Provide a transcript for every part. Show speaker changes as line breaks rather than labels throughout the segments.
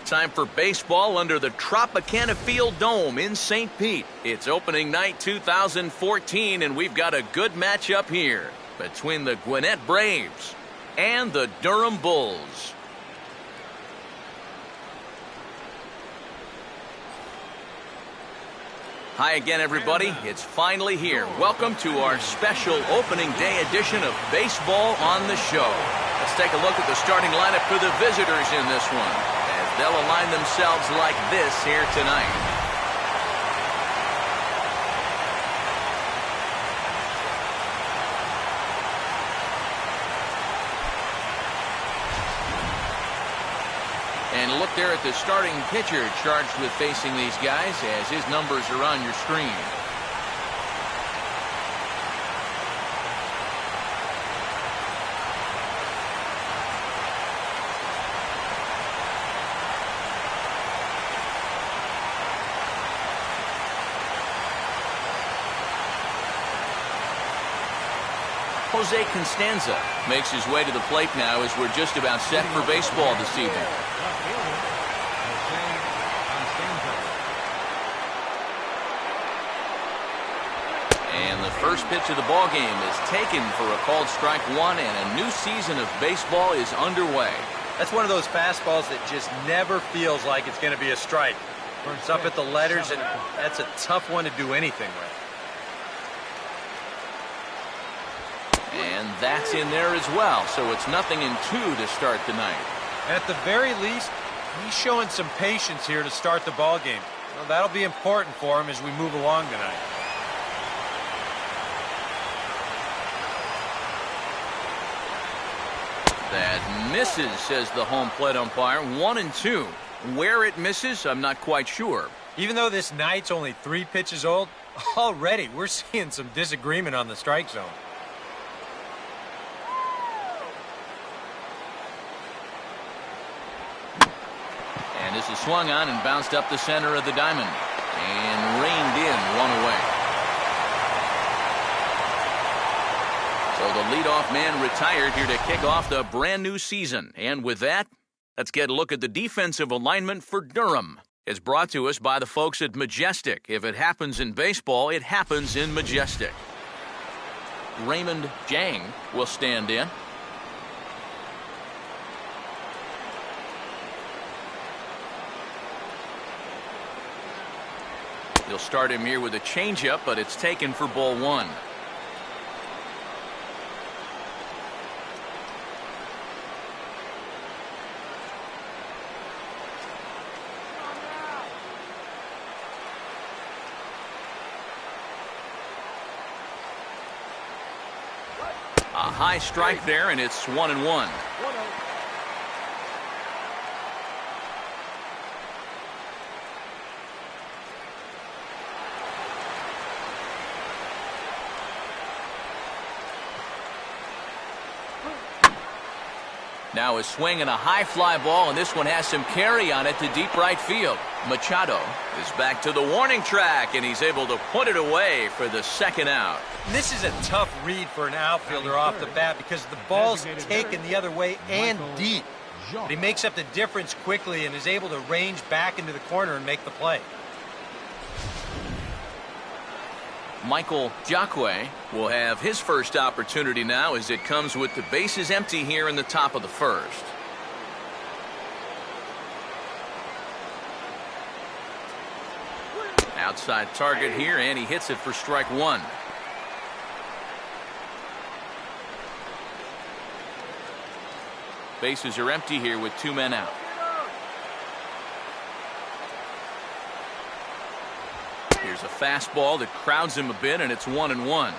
Time for baseball under the Tropicana Field Dome in St. Pete. It's opening night 2014, and we've got a good matchup here between the Gwinnett Braves and the Durham Bulls. Hi again, everybody. It's finally here. Welcome to our special opening day edition of Baseball on the Show. Let's take a look at the starting lineup for the visitors in this one, as they'll align themselves like this here tonight. And look there at the starting pitcher charged with facing these guys, as his numbers are on your screen. Jose Constanza makes his way to the plate now as we're just about set for baseball this evening. And the first pitch of the ball game is taken for a called strike one, and a new season of baseball is underway.
That's one of those fastballs that just never feels like it's going to be a strike. It's up at the letters, and that's a tough one to do anything with.
And that's in there as well, so it's 0-2 to start the night.
At the very least, he's showing some patience here to start the ball game. Well, that'll be important for him as we move along tonight.
That misses, says the home plate umpire. 1-2. Where it misses, I'm not quite sure.
Even though this night's only 3 pitches old, already we're seeing some disagreement on the strike zone.
And this is swung on and bounced up the center of the diamond and reined in, one away. So the leadoff man retired here to kick off the brand new season. And with that, let's get a look at the defensive alignment for Durham. It's brought to us by the folks at Majestic. If it happens in baseball, it happens in Majestic. Raymond Jang will stand in. They'll start him here with a changeup, but it's taken for ball one. A high strike there, and it's 1-1. Now a swing and a high fly ball, and this one has some carry on it to deep right field. Machado is back to the warning track, and he's able to put it away for the second out.
This is a tough read for an outfielder off the bat because the ball's taken the other way and deep. But he makes up the difference quickly and is able to range back into the corner and make the play.
Michael Jacque will have his first opportunity now as it comes with the bases empty here in the top of the first. Outside target here, and he hits it for strike one. Bases are empty here with 2 men out. Here's a fastball that crowds him a bit, and it's 1-1.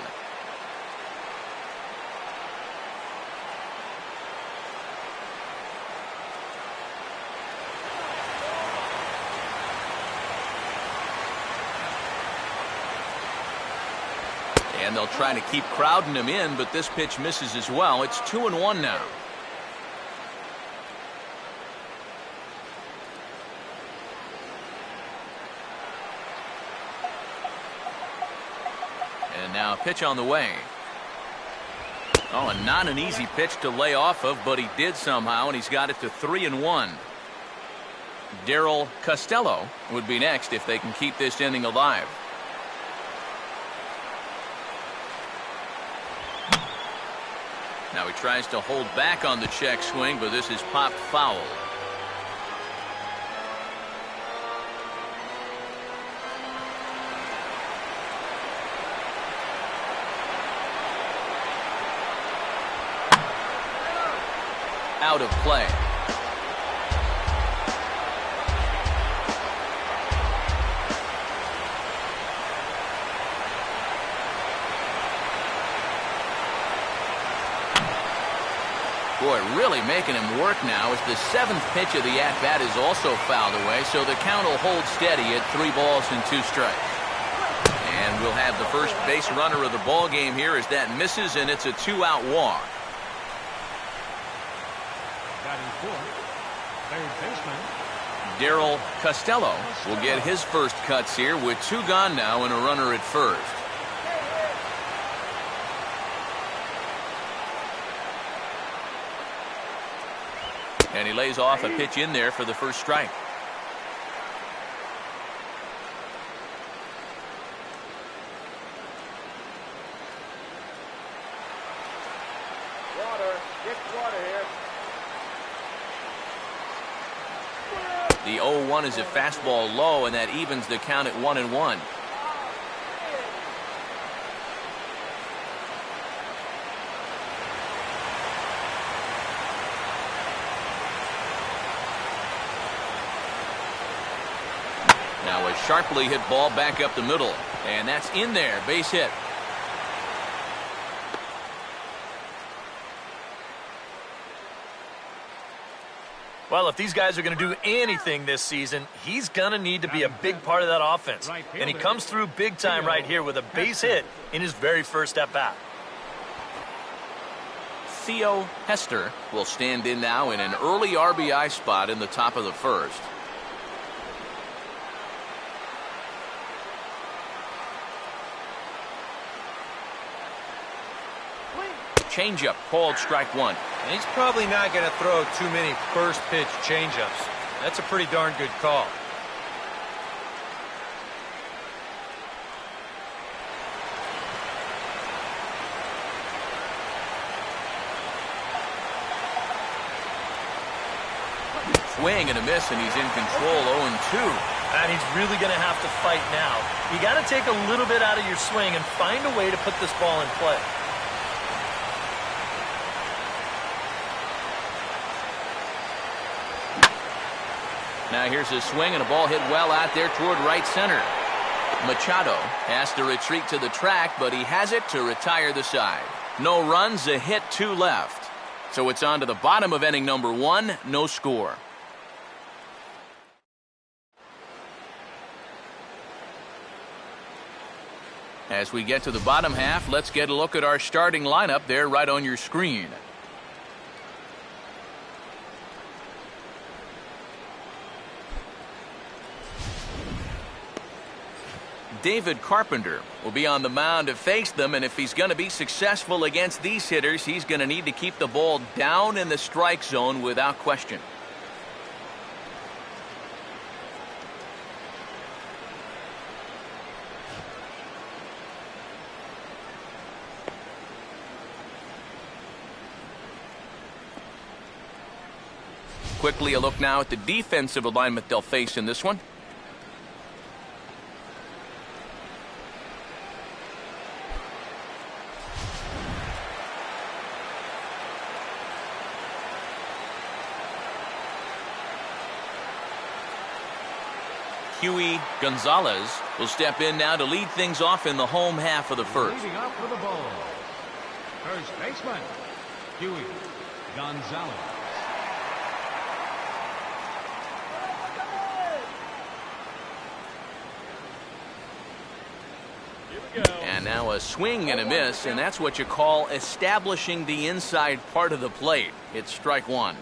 And they'll try to keep crowding him in, but this pitch misses as well. It's 2-1 now. And now a pitch on the way. Oh, and not an easy pitch to lay off of, but he did somehow, and he's got it to 3-1. Darryl Costello would be next if they can keep this inning alive. Now he tries to hold back on the check swing, but this is popped foul. Out of play. Boy, really making him work now as the seventh pitch of the at-bat is also fouled away, so the count will hold steady at 3 balls and 2 strikes. And we'll have the first base runner of the ball game here as that misses, and it's a 2-out walk.
Batting fourth, third baseman
Darryl Costello will get his first cuts here with 2 gone now and a runner at first. And he lays off a pitch in there for the first strike. The 0-1 is a fastball low, and that evens the count at 1-1. Now a sharply hit ball back up the middle, and that's in there, base hit.
Well, if these guys are going to do anything this season, he's going to need to be a big part of that offense. And he comes through big time right here with a base hit in his very first at-bat.
Theo Hester will stand in now in an early RBI spot in the top of the first. Changeup called strike 1.
And he's probably not going to throw too many first pitch changeups. That's a pretty darn good call.
Swing and a miss, and he's in control. 0-2.
And he's really going to have to fight now. You got to take a little bit out of your swing and find a way to put this ball in play.
Now here's a swing and a ball hit well out there toward right center. Machado has to retreat to the track, but he has it to retire the side. No runs, a hit, 2 left. So it's on to the bottom of inning number 1, no score. As we get to the bottom half, let's get a look at our starting lineup there right on your screen. David Carpenter will be on the mound to face them, and if he's going to be successful against these hitters, he's going to need to keep the ball down in the strike zone without question. Quickly a look now at the defensive alignment they'll face in this one. Huey Gonzalez will step in now to lead things off in the home half of the first.
leading off with the ball. First baseman, Huey Gonzalez.
And now a swing and a miss, and that's what you call establishing the inside part of the plate. It's strike 1.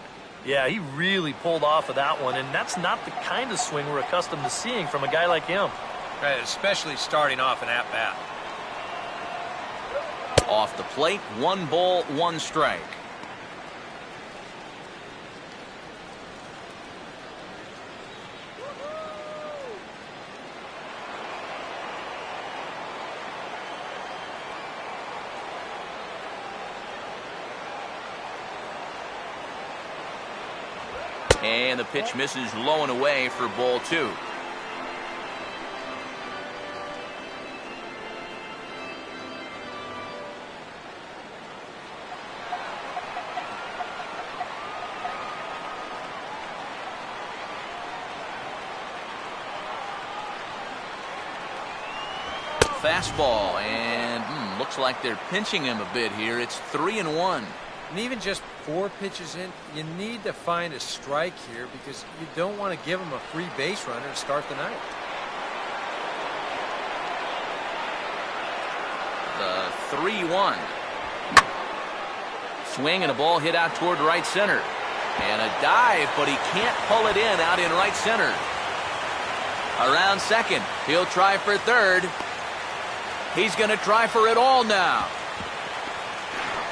Yeah, he really pulled off of that one, and that's not the kind of swing we're accustomed to seeing from a guy like him.
Right, especially starting off an at-bat.
Off the plate, 1 ball, 1 strike. And the pitch misses low and away for ball 2. Fastball, and looks like they're pinching him a bit here. It's 3-1.
And even just 4 pitches in, you need to find a strike here because you don't want to give him a free base runner to start the night.
The 3-1. Swing and a ball hit out toward right center. And a dive, but he can't pull it in out in right center. Around second. He'll try for third. He's going to try for it all now.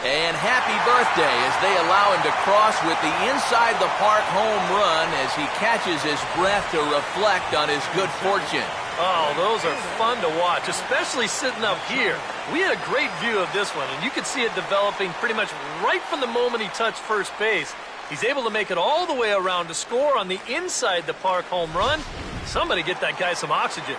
And happy birthday as they allow him to cross with the inside the park home run as he catches his breath to reflect on his good fortune.
Oh, those are fun to watch, especially sitting up here. We had a great view of this one, and you could see it developing pretty much right from the moment he touched first base. He's able to make it all the way around to score on the inside the park home run. Somebody get that guy some oxygen.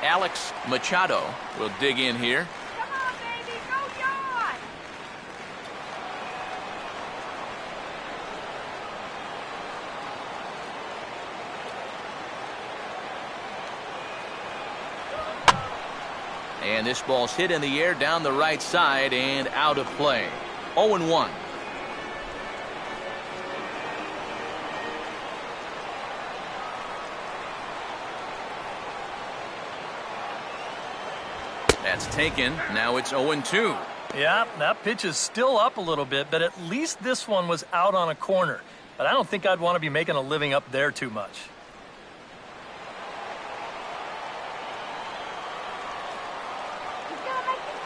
Alex Machado will dig in here.
Come on, baby, go yawn!
And this ball's hit in the air down the right side and out of play. 0-1. That's taken. Now it's 0-2.
Yeah, that pitch is still up a little bit, but at least this one was out on a corner. But I don't think I'd want to be making a living up there too much.
He's gonna make the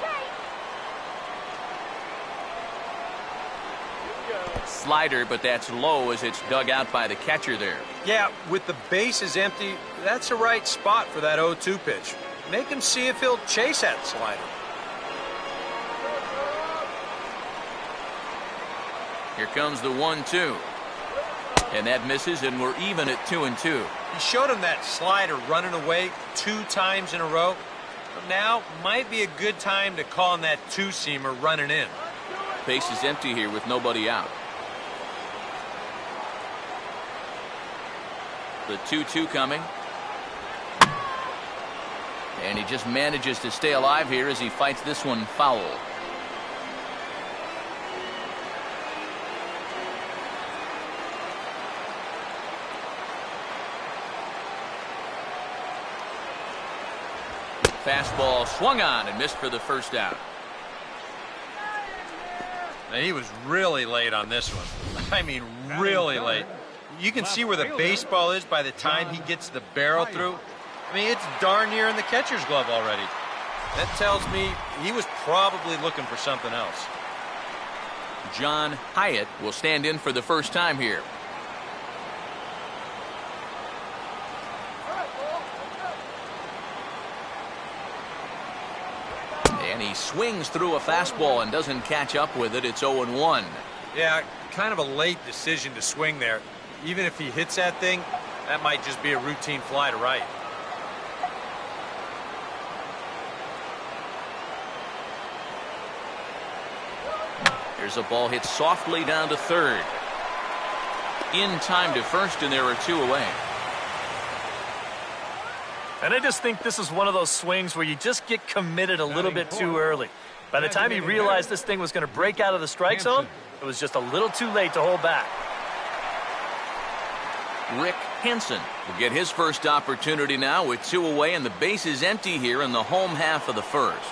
save.
Slider, but that's low as it's dug out by the catcher there.
Yeah, with the bases empty, that's the right spot for that 0-2 pitch. Make him see if he'll chase that slider.
Here comes the 1-2. And that misses, and we're even at 2-2.
He showed him that slider running away 2 times in a row. Now might be a good time to call him that 2-seamer running in.
Base is empty here with nobody out. The 2-2 coming. And he just manages to stay alive here as he fights this one foul. Fastball swung on and missed for the first out.
And he was really late on this one. I mean, really late. You can see where the baseball is by the time he gets the barrel through. I mean, it's darn near in the catcher's glove already. That tells me he was probably looking for something else.
John Hyatt will stand in for the first time here. And he swings through a fastball and doesn't catch up with it. It's 0-1.
Yeah, kind of a late decision to swing there. Even if he hits that thing, that might just be a routine fly to right.
There's a ball hit softly down to third. In time to first, and there are 2 away.
And I just think this is one of those swings where you just get committed a little bit too early. By the time he realized this thing was going to break out of the strike zone, it was just a little too late to hold back.
Rick Hansen will get his first opportunity now with 2 away, and the base is empty here in the home half of the first.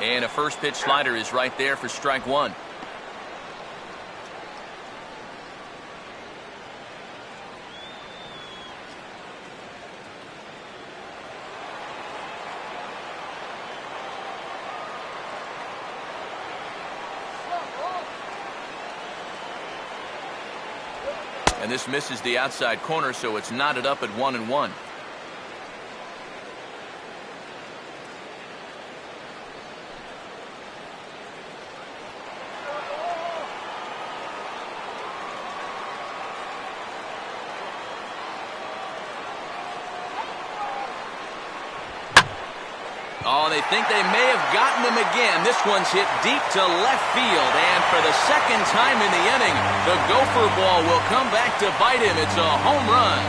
And a first pitch slider is right there for strike 1. And this misses the outside corner, so it's knotted up at 1-1. Oh, they think they may have gotten him again. This one's hit deep to left field. And for the second time in the inning, the Gopher ball will come back to bite him. It's a home run.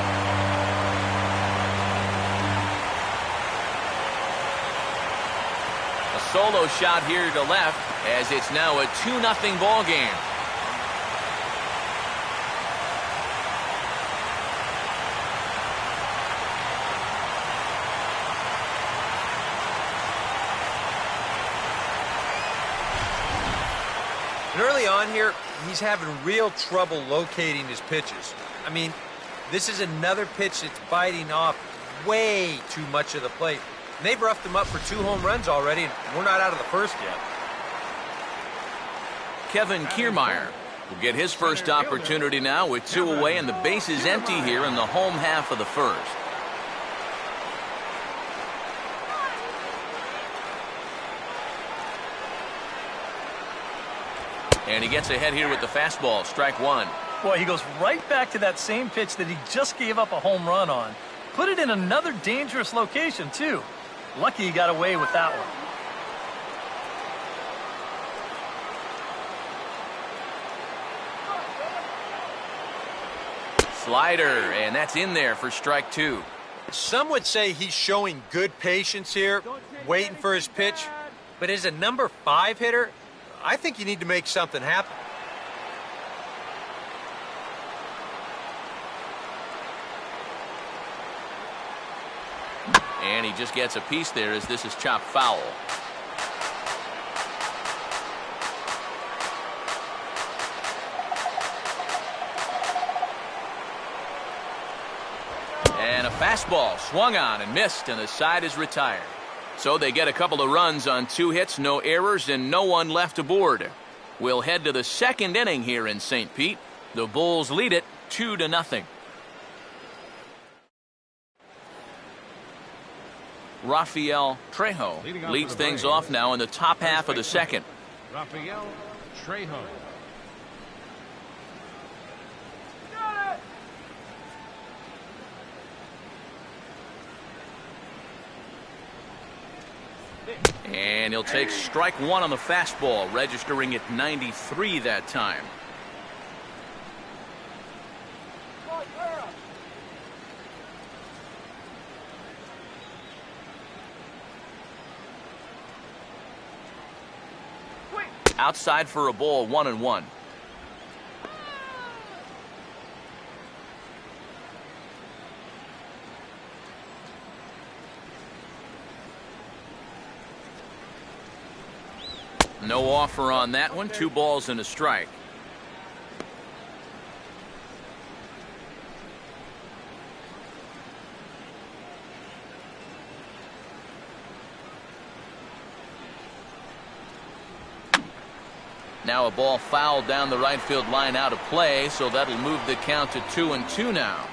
A solo shot here to left as it's now a 2-0 ball game.
And early on here, he's having real trouble locating his pitches. I mean, this is another pitch that's biting off way too much of the plate. And they've roughed him up for 2 home runs already, and we're not out of the first yet.
Kevin Kiermaier will get his first opportunity now with 2 away, and the base is empty here in the home half of the first. And he gets ahead here with the fastball, strike 1.
Boy, he goes right back to that same pitch that he just gave up a home run on. Put it in another dangerous location, too. Lucky he got away with that one.
Slider, and that's in there for strike 2.
Some would say he's showing good patience here, waiting for his pitch. But as a number 5 hitter, I think you need to make something happen.
And he just gets a piece there as this is chopped foul. And a fastball swung on and missed, and the side is retired. So they get a couple of runs on 2 hits, no errors, and no one left aboard. We'll head to the second inning here in St. Pete. The Bulls lead it 2-0. Rafael Trejo leads things off now in the top half of the second.
Rafael Trejo.
And he'll take strike 1 on the fastball, registering at 93 that time. Outside for a ball, 1-1. No offer on that one. 2 balls and a strike. Now a ball fouled down the right field line out of play, so that'll move the count to 2-2 now.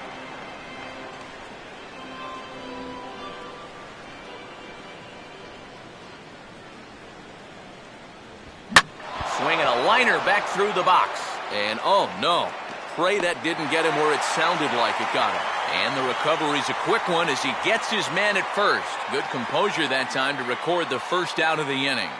Swinging a liner back through the box. And oh no, pray that didn't get him where it sounded like it got him. And the recovery's a quick one as he gets his man at first. Good composure that time to record the first out of the inning.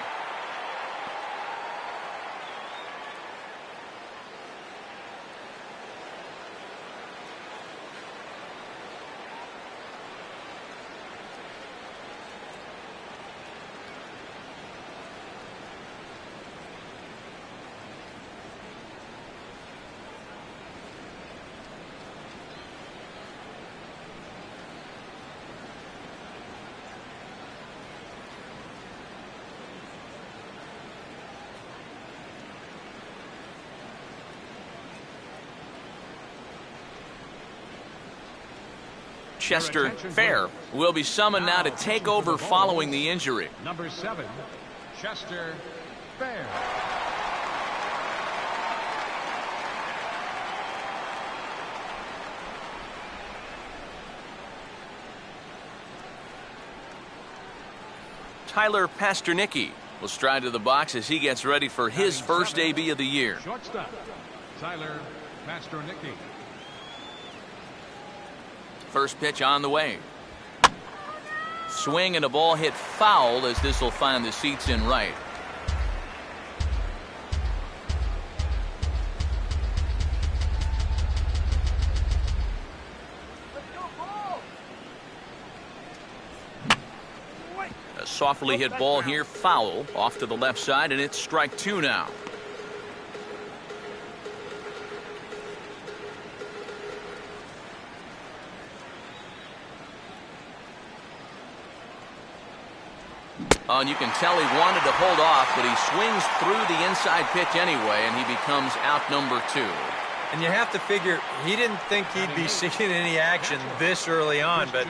Chester Fair will be summoned now to take over following the injury.
Number 7, Chester Fair.
Tyler Pasternicki will stride to the box as he gets ready for his first AB of the year.
Shortstop, Tyler Pasternicki.
First pitch on the way. Swing and a ball hit foul as this will find the seats in right. A softly hit ball here, foul, off to the left side, and it's strike 2 now. Oh, and you can tell he wanted to hold off, but he swings through the inside pitch anyway, and he becomes out number 2.
And you have to figure he didn't think he'd be seeing any action this early on, but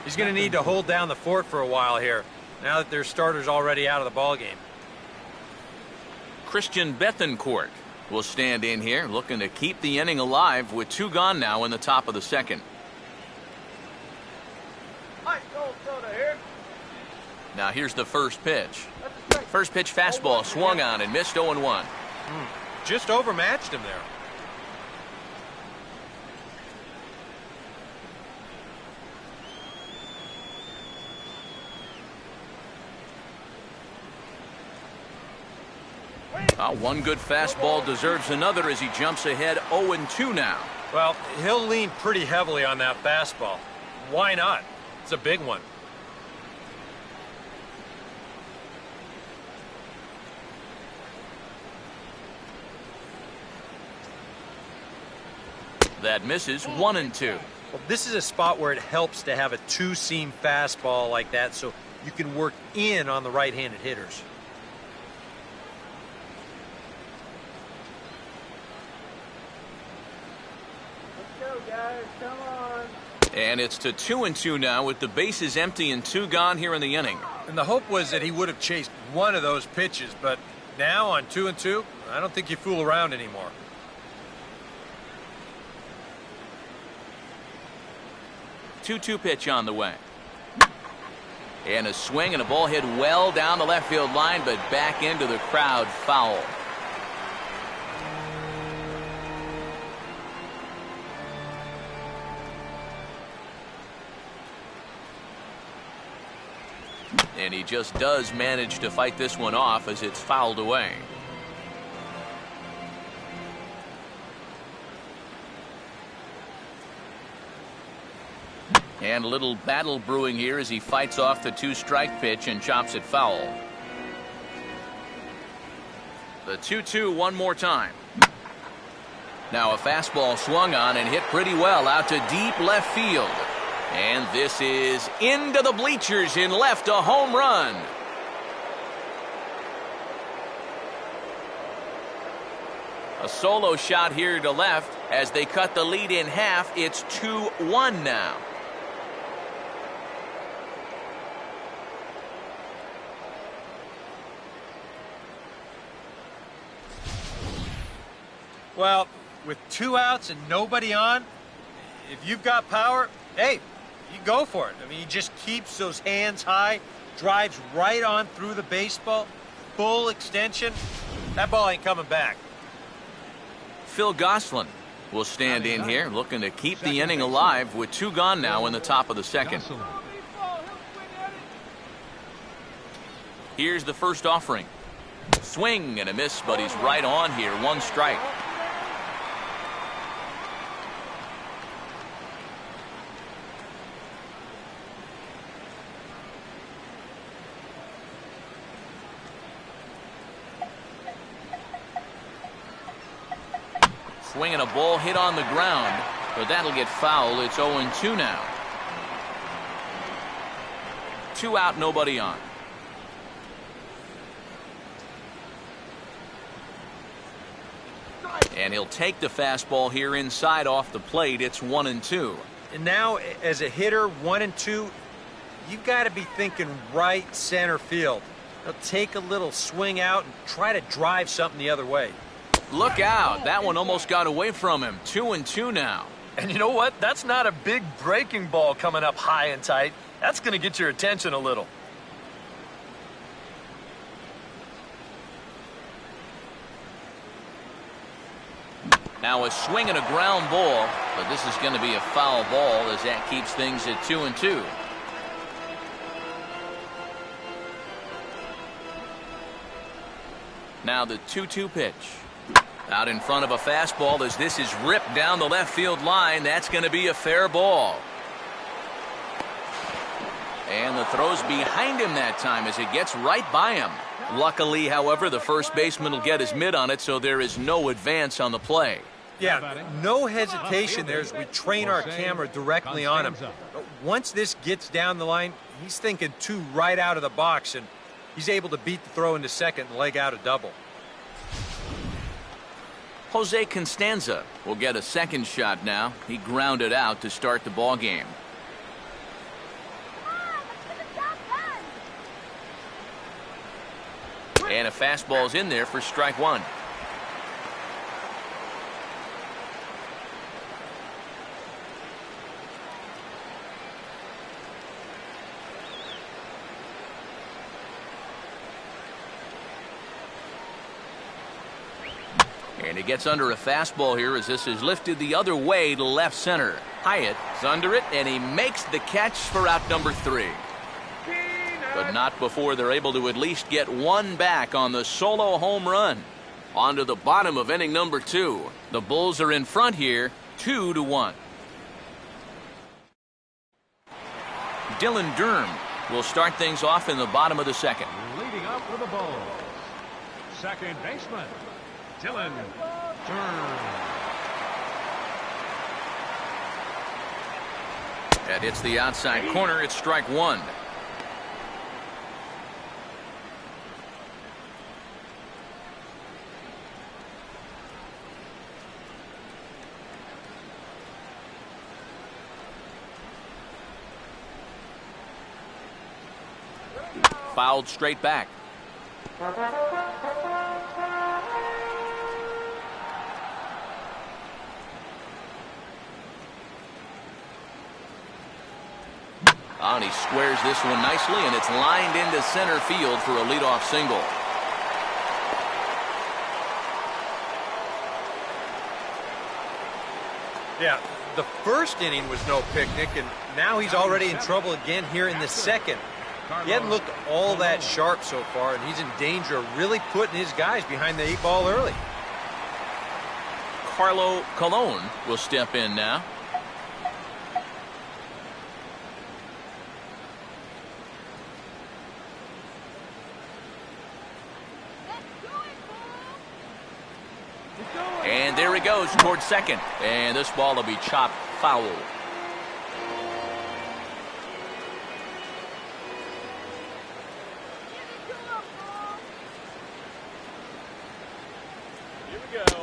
he's going to need to hold down the fort for a while here, now that their starter's already out of the ballgame.
Christian Bethancourt will stand in here, looking to keep the inning alive with 2 gone now in the top of the second. Now here's the first pitch. First pitch fastball swung on and missed 0-1.
Just overmatched him there.
One good fastball deserves another as he jumps ahead 0-2 now.
Well, he'll lean pretty heavily on that fastball. Why not? It's a big one.
That misses 1-2.
Well, this is a spot where it helps to have a 2-seam fastball like that so you can work in on the right-handed hitters.
Let's go, guys. Come on.
And it's to 2-2 now with the bases empty and 2 gone here in the inning.
And the hope was that he would have chased one of those pitches, but now on 2-2, I don't think you fool around anymore.
2-2 pitch on the way. And a swing and a ball hit well down the left field line, but back into the crowd, foul. And he just does manage to fight this one off as it's fouled away. And a little battle brewing here as he fights off the 2-strike pitch and chops it foul. The 2-2 one more time. Now a fastball swung on and hit pretty well out to deep left field. And this is into the bleachers in left, a home run. A solo shot here to left as they cut the lead in half. It's 2-1 now.
Well, with 2 outs and nobody on, if you've got power, hey, you go for it. I mean, he just keeps those hands high, drives right on through the baseball, full extension. That ball ain't coming back.
Phil Gosselin will stand in here, looking to keep the inning alive with 2 gone now in the top of the second. Here's the first offering. Swing and a miss, but he's right on here. 1 strike. Swing and a ball hit on the ground, but that'll get fouled. It's 0-2 now. 2 out, nobody on. And he'll take the fastball here inside off the plate. It's 1-2.
And now, as a hitter, 1-2, you've got to be thinking right center field. Now, take a little swing out and try to drive something the other way.
Look out. That one almost got away from him. 2-2 now.
And you know what? That's not a big breaking ball coming up high and tight. That's going to get your attention a little.
Now a swing and a ground ball, but this is going to be a foul ball as that keeps things at 2-2. Now the 2-2 pitch. Out in front of a fastball as this is ripped down the left field line. That's going to be a fair ball. And the throw's behind him that time as it gets right by him. Luckily, however, the first baseman will get his mitt on it, so there is no advance on the play.
Yeah, no hesitation there as we train our camera directly on him. But once this gets down the line, he's thinking 2 right out of the box, and he's able to beat the throw into second and leg out a double.
Jose Constanza will get a second shot now. He grounded out to start the ball game. And a fastball's in there for strike 1. And he gets under a fastball here as this is lifted the other way to left center. Hyatt is under it, and he makes the catch for out number 3. But not before they're able to at least get one back on the solo home run. On to the bottom of inning number 2. The Bulls are in front here, 2-1. Dylan Durham will start things off in the bottom of the second.
Leading up for the Bulls, second baseman, Dylan Durham.
That hits the outside corner. It's strike 1. Fouled straight back. And he squares this one nicely, and it's lined into center field for a leadoff single.
Yeah, the first inning was no picnic, and now he's already in trouble again here in the second. He hadn't looked all that sharp so far, and he's in danger of really putting his guys behind the 8 ball early.
Carlo Colon will step in now. And there he goes towards second. And this ball will be chopped foul.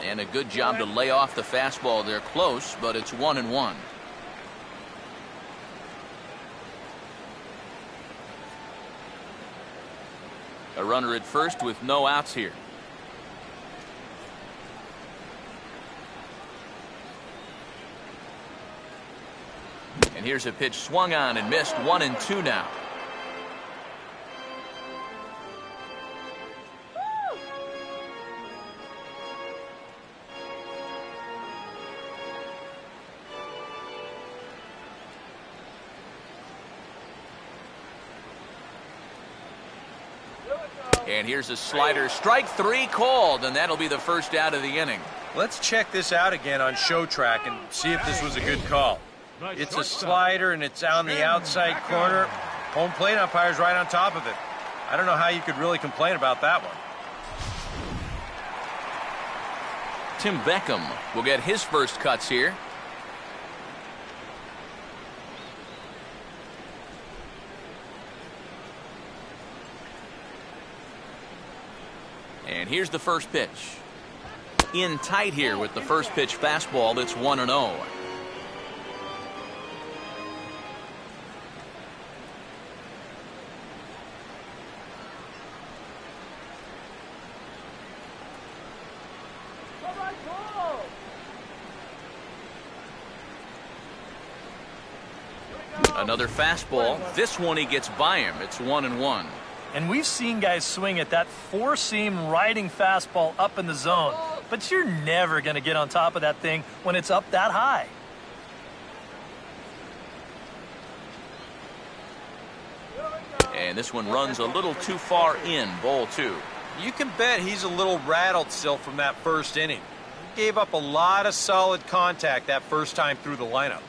And a good job to lay off the fastball. They're close, but it's 1-1. A runner at first with no outs here. And here's a pitch swung on and missed. 1-2 now. And here's a slider. Strike 3 called, and that'll be the first out of the inning.
Let's check this out again on Show Track and see if this was a good call. It's a slider, and it's on the outside corner. Home plate umpire's right on top of it. I don't know how you could really complain about that one.
Tim Beckham will get his first cuts here. And here's the first pitch. In tight here with the first pitch fastball. That's 1-0. Another fastball. This one he gets by him. It's 1-1.
And we've seen guys swing at that four-seam riding fastball up in the zone. But you're never going to get on top of that thing when it's up that high.
And this one runs a little too far in. Ball 2.
You can bet he's a little rattled still from that first inning. He gave up a lot of solid contact that first time through the lineup.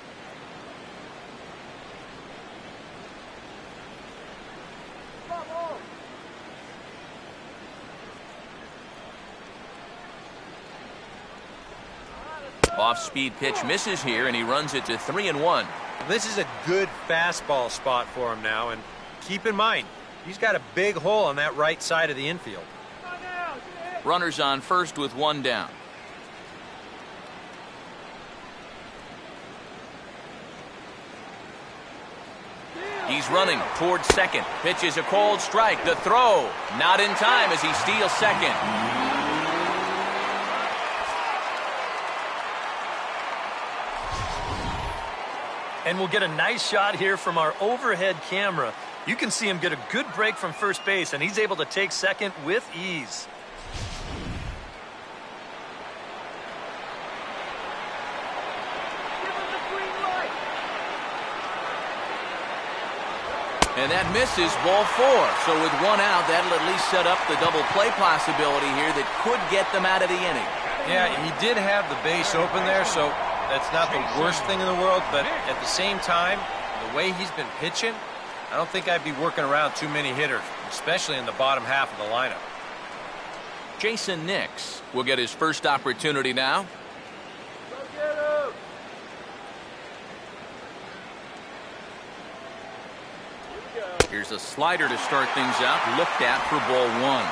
Off-speed pitch misses here, and he runs it to 3-1.
This is a good fastball spot for him now, and keep in mind, he's got a big hole on that right side of the infield.
Runners on first with one down. He's running towards second. Pitch is a cold strike. The throw, not in time as he steals second.
And we'll get a nice shot here from our overhead camera. You can see him get a good break from first base, and he's able to take second with ease.
And that misses, ball 4. So with one out, that'll at least set up the double play possibility here that could get them out of the inning.
Yeah, he did have the base open there, so that's not the worst thing in the world, but at the same time, the way he's been pitching, I don't think I'd be working around too many hitters, especially in the bottom half of the lineup.
Jason Nix will get his first opportunity now.
Go get him!
Here's a slider to start things out, looked at for ball 1.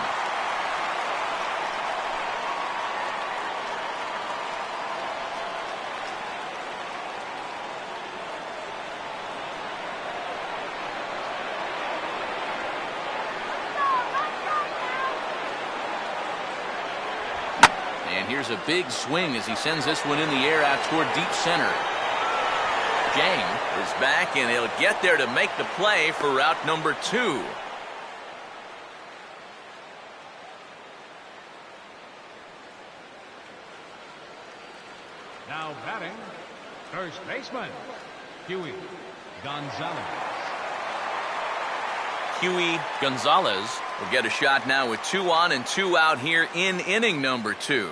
And here's a big swing as he sends this one in the air out toward deep center. Jang is back, and he'll get there to make the play for route number 2.
Now batting, first baseman, Huey Gonzalez.
Huey Gonzalez will get a shot now with 2 on and 2 out here in inning number 2.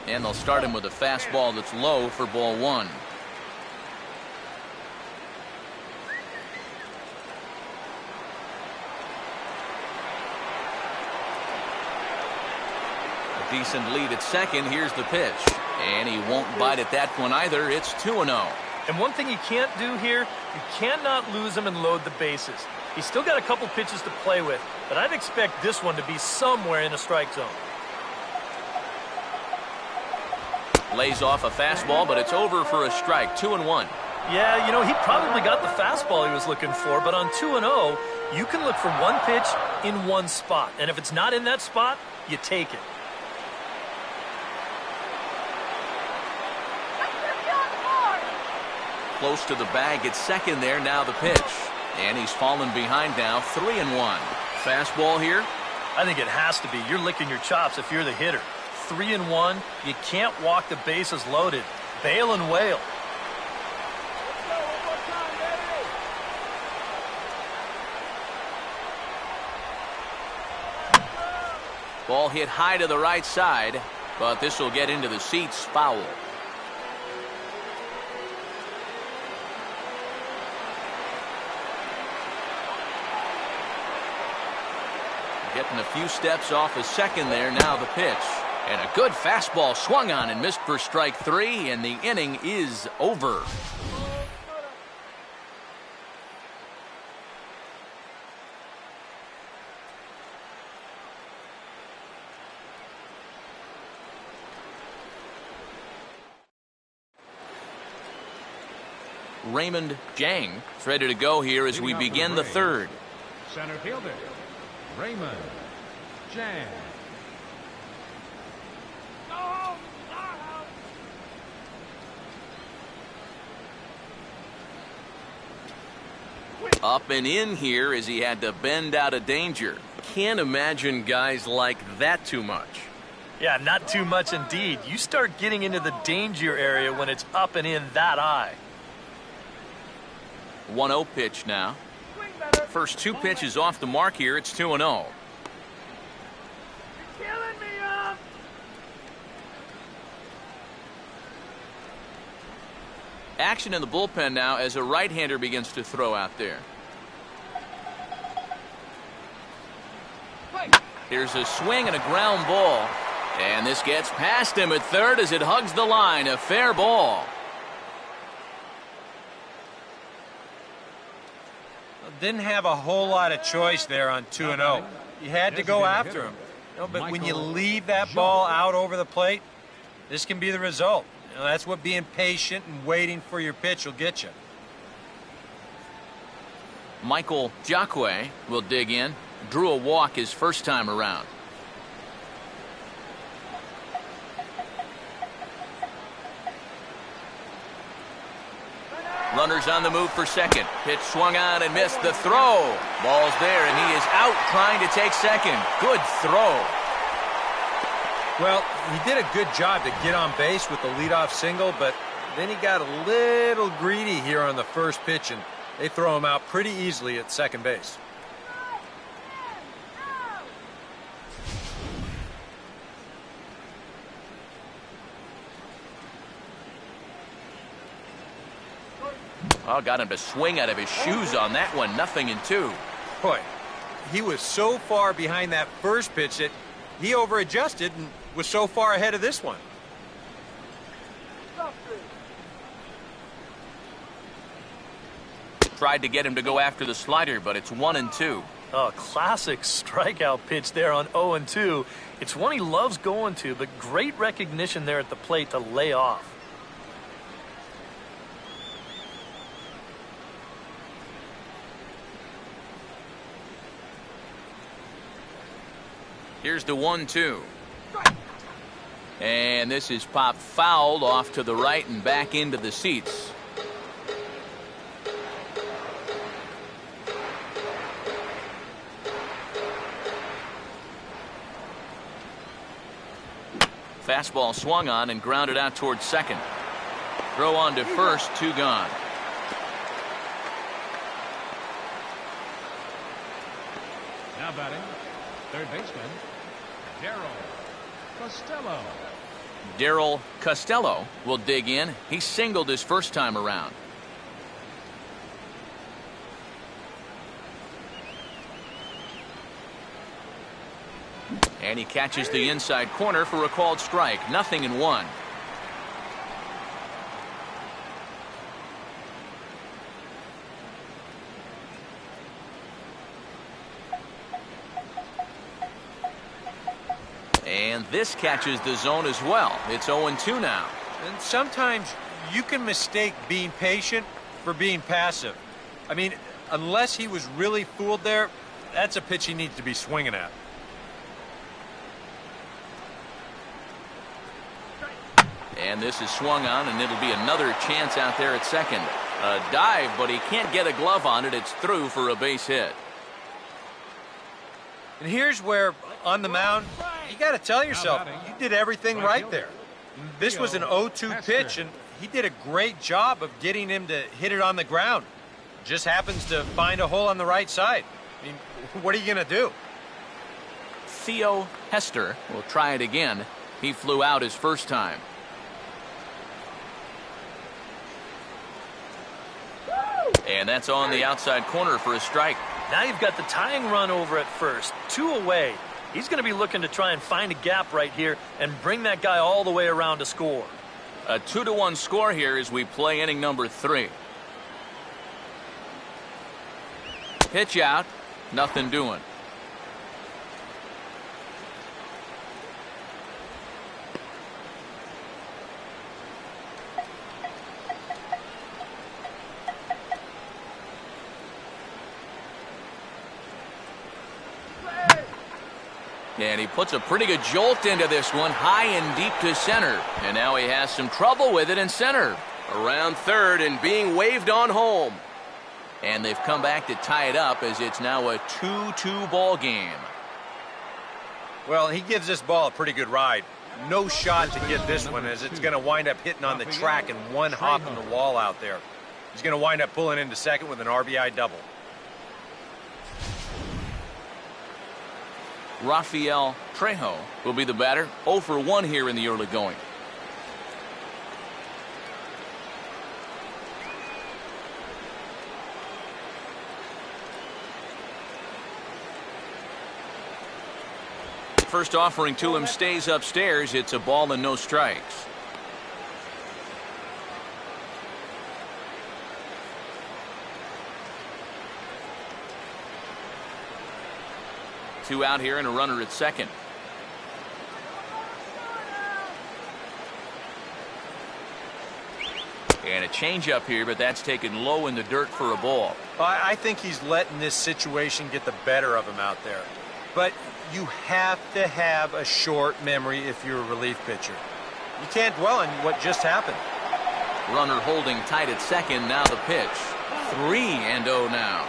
And they'll start him with a fastball that's low for ball 1. A decent lead at second. Here's the pitch. And he won't bite at that one either. It's 2-0.
And one thing you can't do here, you cannot lose him and load the bases. He's still got a couple pitches to play with, but I'd expect this one to be somewhere in a strike zone.
Lays off a fastball, but it's over for a strike. 2-1.
Yeah, you know, he probably got the fastball he was looking for, but on 2-0, you can look for one pitch in one spot. And if it's not in that spot, you take it.
Close to the bag at second there. Now the pitch. And he's fallen behind now. 3-1. Fastball here.
I think it has to be. You're licking your chops if you're the hitter. 3-1. You can't walk the bases loaded. Bail and wail.
Ball hit high to the right side, but this will get into the seats. Foul. Getting a few steps off his second there. Now the pitch. And a good fastball swung on and missed for strike 3, and the inning is over. Raymond Jang is ready to go here as we begin the third.
Center fielder, Raymond Jang.
Up and in here as he had to bend out of danger. Can't imagine guys like that too much.
Yeah, not too much indeed. You start getting into the danger area when it's up and in that high.
1-0 pitch now. First two pitches off the mark here. It's 2-0.
You're killing me,
Action in the bullpen now as a right-hander begins to throw out there. Here's a swing and a ground ball. And this gets past him at third as it hugs the line. A fair ball.
Didn't have a whole lot of choice there on 2-0. You had to go after him. But when you leave that ball out over the plate, this can be the result. That's what being patient and waiting for your pitch will get you.
Michael Jacque will dig in. Drew a walk his first time around. Runners on the move for second. Pitch swung on and missed the throw. Ball's there and he is out trying to take second. Good throw.
Well, he did a good job to get on base with the leadoff single, but then he got a little greedy here on the first pitch, and they throw him out pretty easily at second base.
Oh, got him to swing out of his shoes on that one. 0-2.
Boy, he was so far behind that first pitch that he over-adjusted and was so far ahead of this one.
Tried to get him to go after the slider, but it's 1-2.
Oh, classic strikeout pitch there on 0-2. It's one he loves going to, but great recognition there at the plate to lay off.
Here's the 1-2. And this is popped fouled off to the right and back into the seats. Fastball swung on and grounded out towards second. Throw on to first, 2 gone.
Now batting, third baseman, Darryl Costello.
Darryl Costello will dig in. He singled his first time around. And he catches the inside corner for a called strike. 0-1. And this catches the zone as well. It's 0-2 now.
And sometimes you can mistake being patient for being passive. I mean, unless he was really fooled there, that's a pitch he needs to be swinging at.
And this is swung on, and it'll be another chance out there at second. A dive, but he can't get a glove on it. It's through for a base hit.
And here's where, on the mound, you got to tell yourself, you did everything right there. This was an 0-2 pitch, and he did a great job of getting him to hit it on the ground. Just happens to find a hole on the right side. I mean, what are you going to do?
Theo Hester will try it again. He flew out his first time. And that's on the outside corner for a strike.
Now you've got the tying run over at first. 2 away. He's going to be looking to try and find a gap right here and bring that guy all the way around to score.
A 2-1 score here as we play inning number 3. Pitch out. Nothing doing. And he puts a pretty good jolt into this one, high and deep to center. And now he has some trouble with it in center. Around third and being waved on home. And they've come back to tie it up as it's now a 2-2 ball game.
Well, he gives this ball a pretty good ride. No shot to get this one, as it's going to wind up hitting on the track and one hop in the wall out there. He's going to wind up pulling into second with an RBI double.
Rafael Trejo will be the batter. 0 for 1 here in the early going. First offering to him stays upstairs. It's a ball and no strikes. Two out here and a runner at second. And a changeup here, but that's taken low in the dirt for a ball.
I think he's letting this situation get the better of him out there. But you have to have a short memory if you're a relief pitcher. You can't dwell on what just happened.
Runner holding tight at second. Now the pitch. 3-0 now.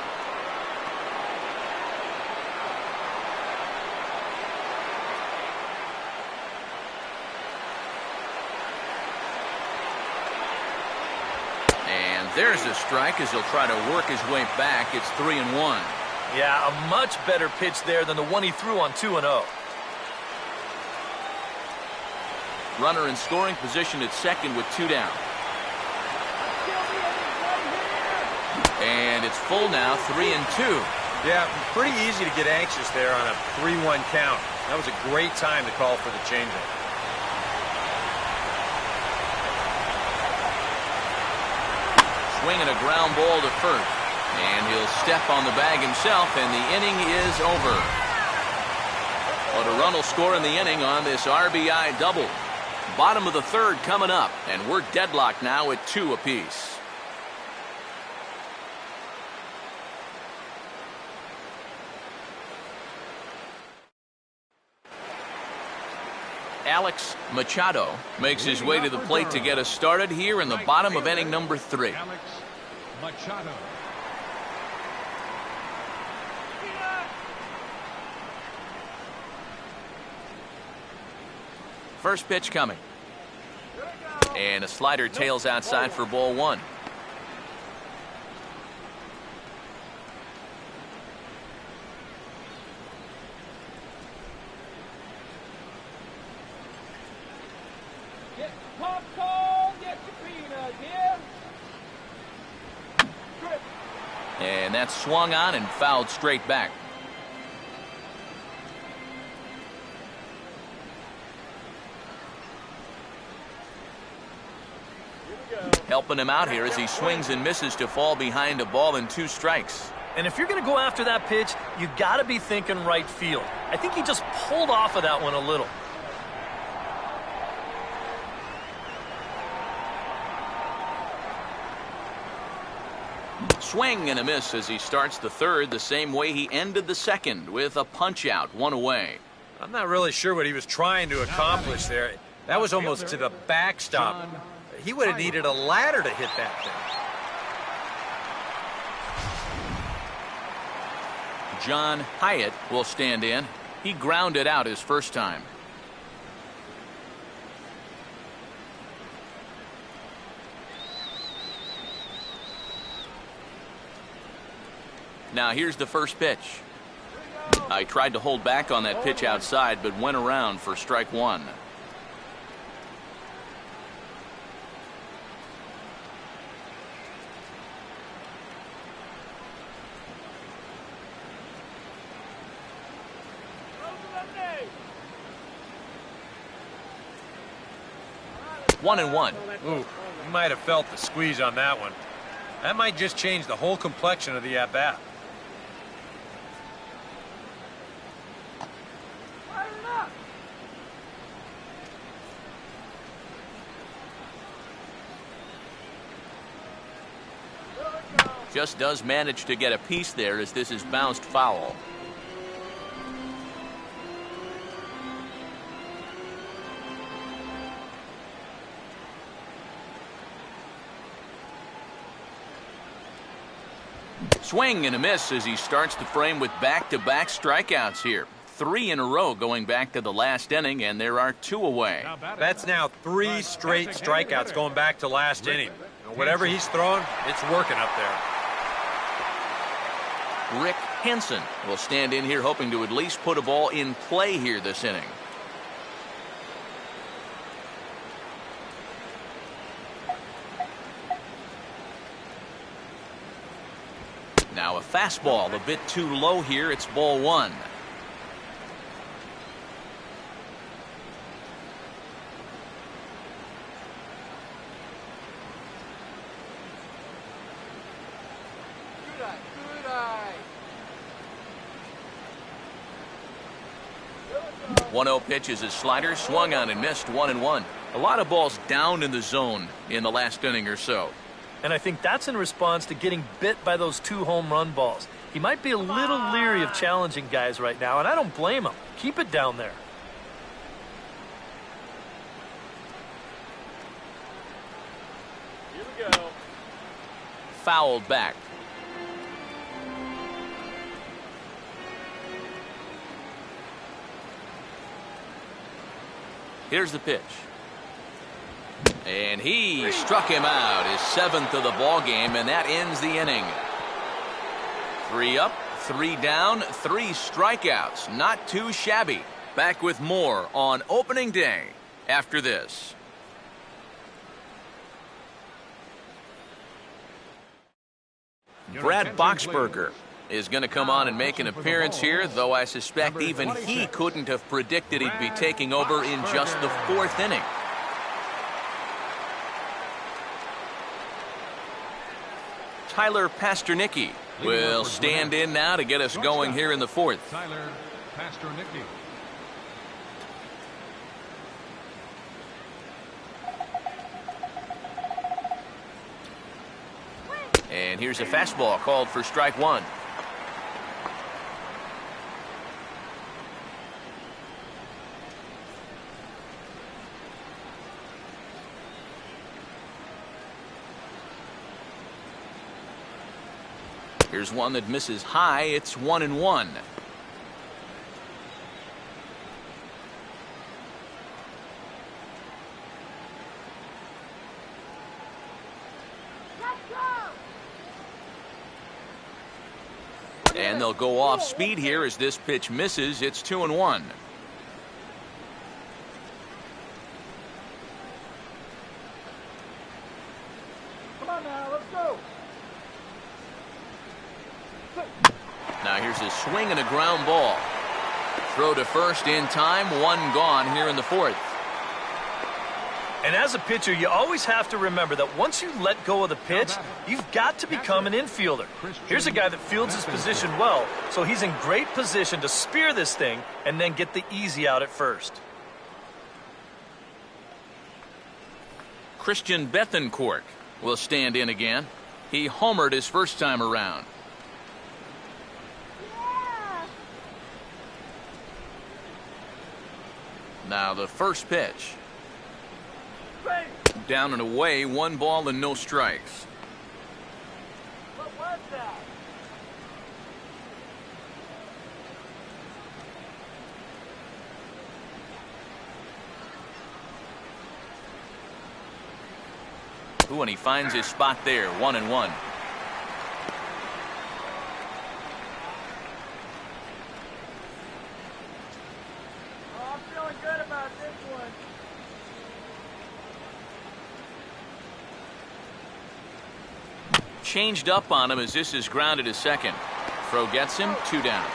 And there's a strike as he'll try to work his way back. It's 3-1.
Yeah, a much better pitch there than the one he threw on 2-0.
Runner in scoring position at second with 2 down. And it's full now, 3-2.
Yeah, pretty easy to get anxious there on a 3-1 count. That was a great time to call for the changeup.
Swinging a ground ball to first. And he'll step on the bag himself, and the inning is over. But a run will score in the inning on this RBI double. Bottom of the third coming up, and we're deadlocked now at 2 apiece. Alex Machado makes his way to the plate to get us started here in the bottom of inning number 3.
Alex Machado.
First pitch coming. And a slider tails outside for ball 1.
Get popcorn, get your peanuts here.
And that's swung on and fouled straight back. Helping him out here as he swings and misses to fall behind a ball and 2 strikes.
And if you're going to go after that pitch, you got to be thinking right field. I think he just pulled off of that one a little.
Swing and a miss as he starts the third the same way he ended the second, with a punch out, 1 away.
I'm not really sure what he was trying to accomplish there. That was almost to the backstop. He would have needed a ladder to hit that thing.
John Hyatt will stand in. He grounded out his first time. Now here's the first pitch. I tried to hold back on that pitch outside, but went around for strike 1. One and one.
Ooh, you might have felt the squeeze on that one. That might just change the whole complexion of the at-bat.
Just does manage to get a piece there as this is bounced foul. Swing and a miss as he starts the frame with back-to-back strikeouts here. 3 in a row going back to the last inning, and there are 2 away.
That's now 3 straight strikeouts going back to last inning. Whatever he's throwing, it's working up there.
Rick Hansen will stand in here hoping to at least put a ball in play here this inning. Now a fastball a bit too low here. It's ball 1. Good 1-0 pitch is a slider, swung on and missed, 1-1. A lot of balls down in the zone in the last inning or so.
And I think that's in response to getting bit by those 2 home run balls. He might be a little leery of challenging guys right now, and I don't blame him. Keep it down there.
Here we go.
Fouled back. Here's the pitch. And he struck him out, his 7th of the ball game, and that ends the inning. 3 up, 3 down, 3 strikeouts. Not too shabby. Back with more on opening day after this. Brad Boxberger is going to come on and make an appearance here, though I suspect even he couldn't have predicted he'd be taking over in just the 4th inning. Tyler Pasternicki will stand in now to get us going here in the 4th.
Tyler Pasternicki.
And here's a fastball called for strike 1. Here's one that misses high. It's 1-1. And they'll go off speed here as this pitch misses. It's 2-1.
Come on now, let's go.
Now here's a swing and a ground ball. Throw to first in time. 1 gone here in the 4th.
And as a pitcher, you always have to remember that once you let go of the pitch, you've got to become an infielder. Here's a guy that fields his position well, so he's in great position to spear this thing and then get the easy out at first.
Christian Bethencourt will stand in again. He homered his first time around. Now the first pitch. Down and away, 1 ball and no strikes.
What was that?
Ooh, and he finds his spot there, 1-1.
Oh, I'm feeling good about this one.
Changed up on him as this is grounded to second. Throw gets him, 2 down.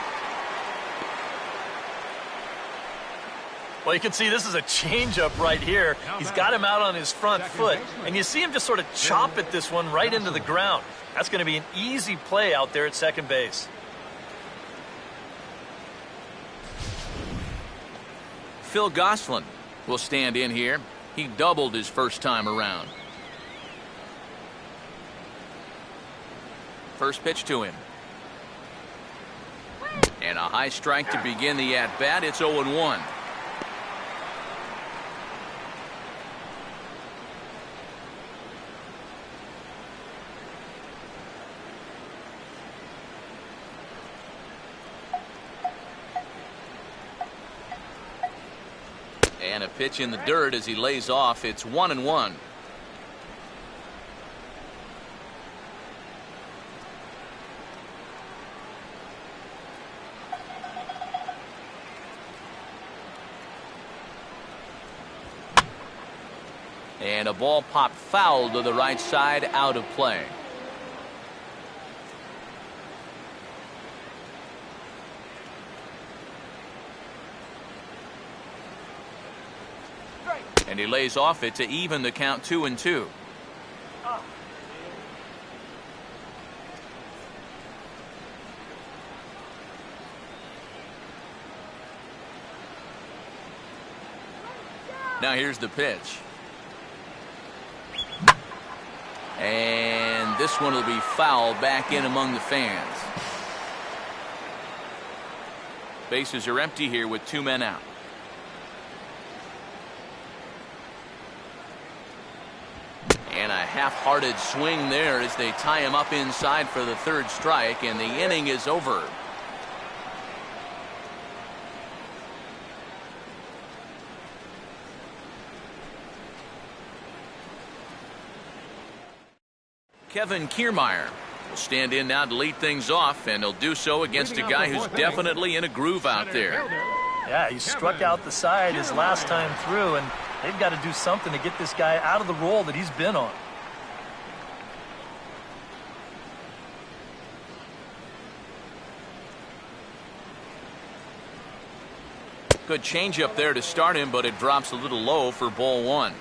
Well, you can see this is a changeup right here. He's got him out on his front foot, and you see him just sort of chop at this one right into the ground. That's going to be an easy play out there at second base.
Phil Gosselin will stand in here. He doubled his first time around. First pitch to him. And a high strike to begin the at-bat. It's 0-1. And a pitch in the dirt as he lays off. It's 1-1. And a ball popped foul to the right side, out of play. And he lays off it to even the count 2-2. Now here's the pitch. And this one will be fouled back in among the fans. Bases are empty here with 2 men out. And a half-hearted swing there as they tie him up inside for the 3rd strike, and the inning is over. Kevin Kiermaier will stand in now to lead things off, and he'll do so against a guy who's definitely in a groove out there.
Yeah, he struck out the side his last time through, and they've got to do something to get this guy out of the role that he's been on.
Good changeup there to start him, but it drops a little low for ball 1.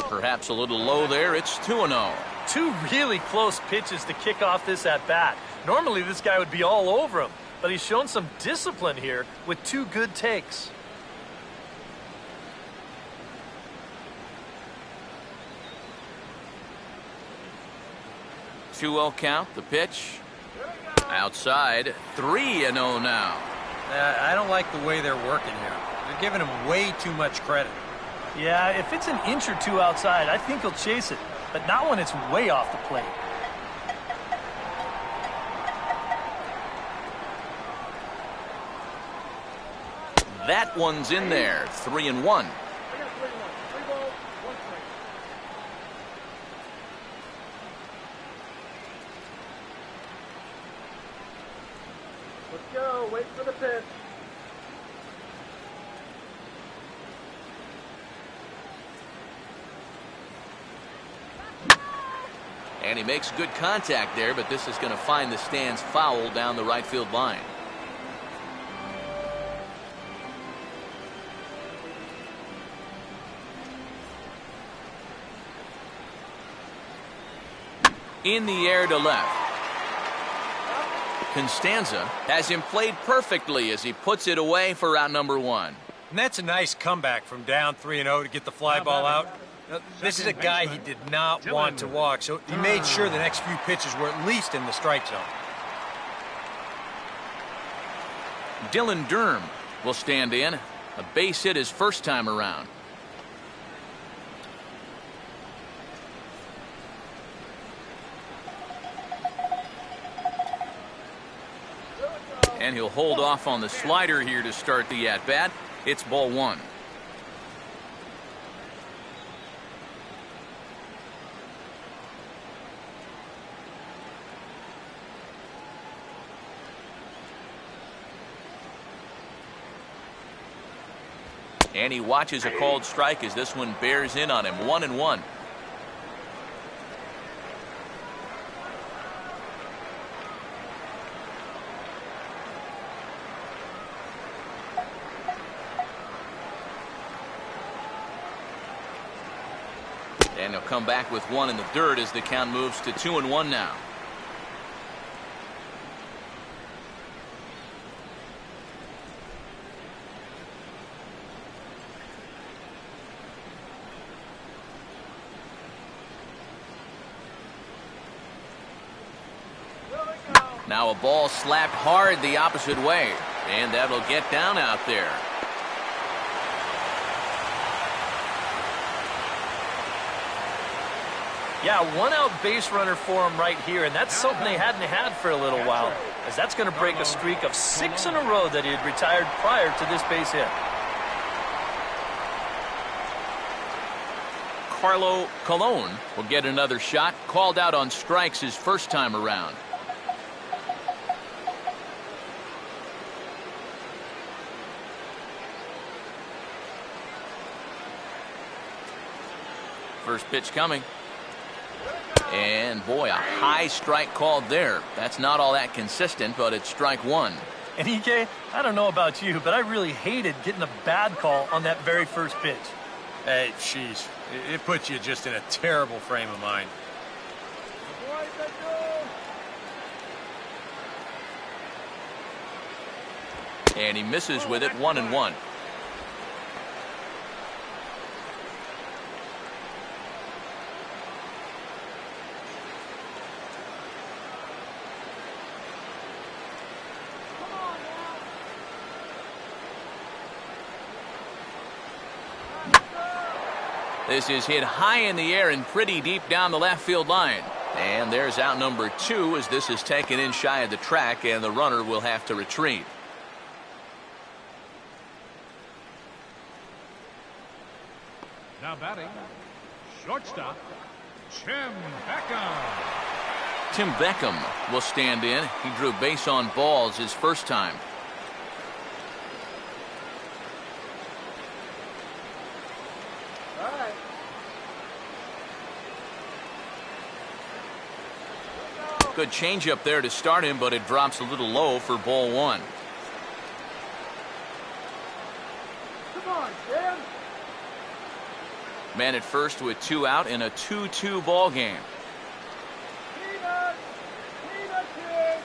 Perhaps a little low there. It's 2-0.
2 really close pitches to kick off this at-bat. Normally this guy would be all over him, but he's shown some discipline here with 2 good takes.
Two-oh count. The pitch outside. 3-0 now.
I don't like the way they're working here. They're giving him way too much credit.
Yeah, if it's an inch or 2 outside, I think he'll chase it, but not when it's way off the plate.
That one's in there. 3-1.
Let's go. Wait for the pitch.
And he makes good contact there, but this is going to find the stands foul down the right field line. In the air to left. Constanza has him played perfectly as he puts it away for out number 1.
And that's a nice comeback from down 3-0 to get the fly ball out. This is a guy he did not want to walk, so he made sure the next few pitches were at least in the strike zone.
Dylan Durham will stand in. A base hit his first time around. And he'll hold off on the slider here to start the at-bat. It's ball 1. And he watches a called strike as this one bears in on him. 1-1. And he'll come back with 1 in the dirt as the count moves to 2-1 now. Now a ball slapped hard the opposite way, and that'll get down out there.
Yeah, one-out base runner for him right here, and that's something they hadn't had for a little while, as that's going to break a streak of 6 in a row that he had retired prior to this base hit.
Carlo Colon will get another shot, called out on strikes his first time around. First pitch coming. And boy, a high strike called there. That's not all that consistent, but it's strike one.
And EK, I don't know about you, but I really hated getting a bad call on that very first pitch.
Hey, jeez. It puts you just in a terrible frame of mind.
And he misses with it, 1-1. This is hit high in the air and pretty deep down the left field line. And there's out number 2 as this is taken in shy of the track, and the runner will have to retreat.
Now batting, shortstop, Tim Beckham.
Tim Beckham will stand in. He drew base on balls his first time. Good changeup there to start him, but it drops a little low for ball one.
Come on, Tim.
Man at first with 2 out in a 2-2 ball game.
Peanut, kid.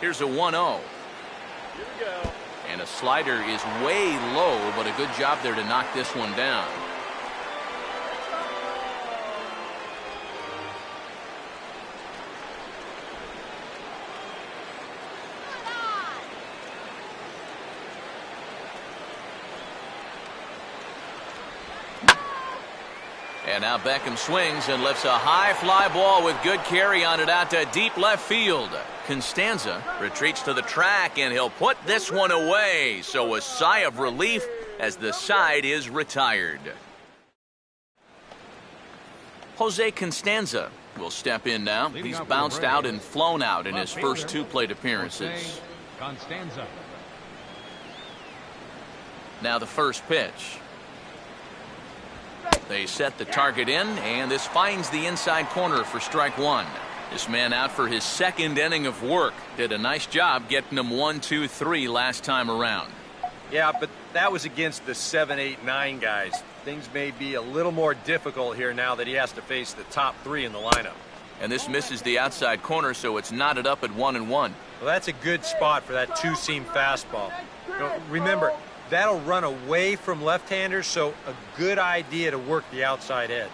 Here's a 1-0.
Here we go.
And a slider is way low, but a good job there to knock this one down. And now Beckham swings and lifts a high fly ball with good carry on it out to deep left field. Constanza retreats to the track, and he'll put this one away. So a sigh of relief as the side is retired. Jose Constanza will step in now. He's bounced out and flown out in his first 2 plate appearances.
Constanza.
Now the first pitch. They set the target in, and this finds the inside corner for strike one. This man out for his second inning of work. Did a nice job getting him 1-2-3 last time around.
Yeah, but that was against the 7, 8, 9 guys. Things may be a little more difficult here now that he has to face the top 3 in the lineup.
And this misses the outside corner, so it's knotted up at 1-1.
Well, that's a good spot for that two-seam fastball. Remember, that'll run away from left-handers, so a good idea to work the outside edge.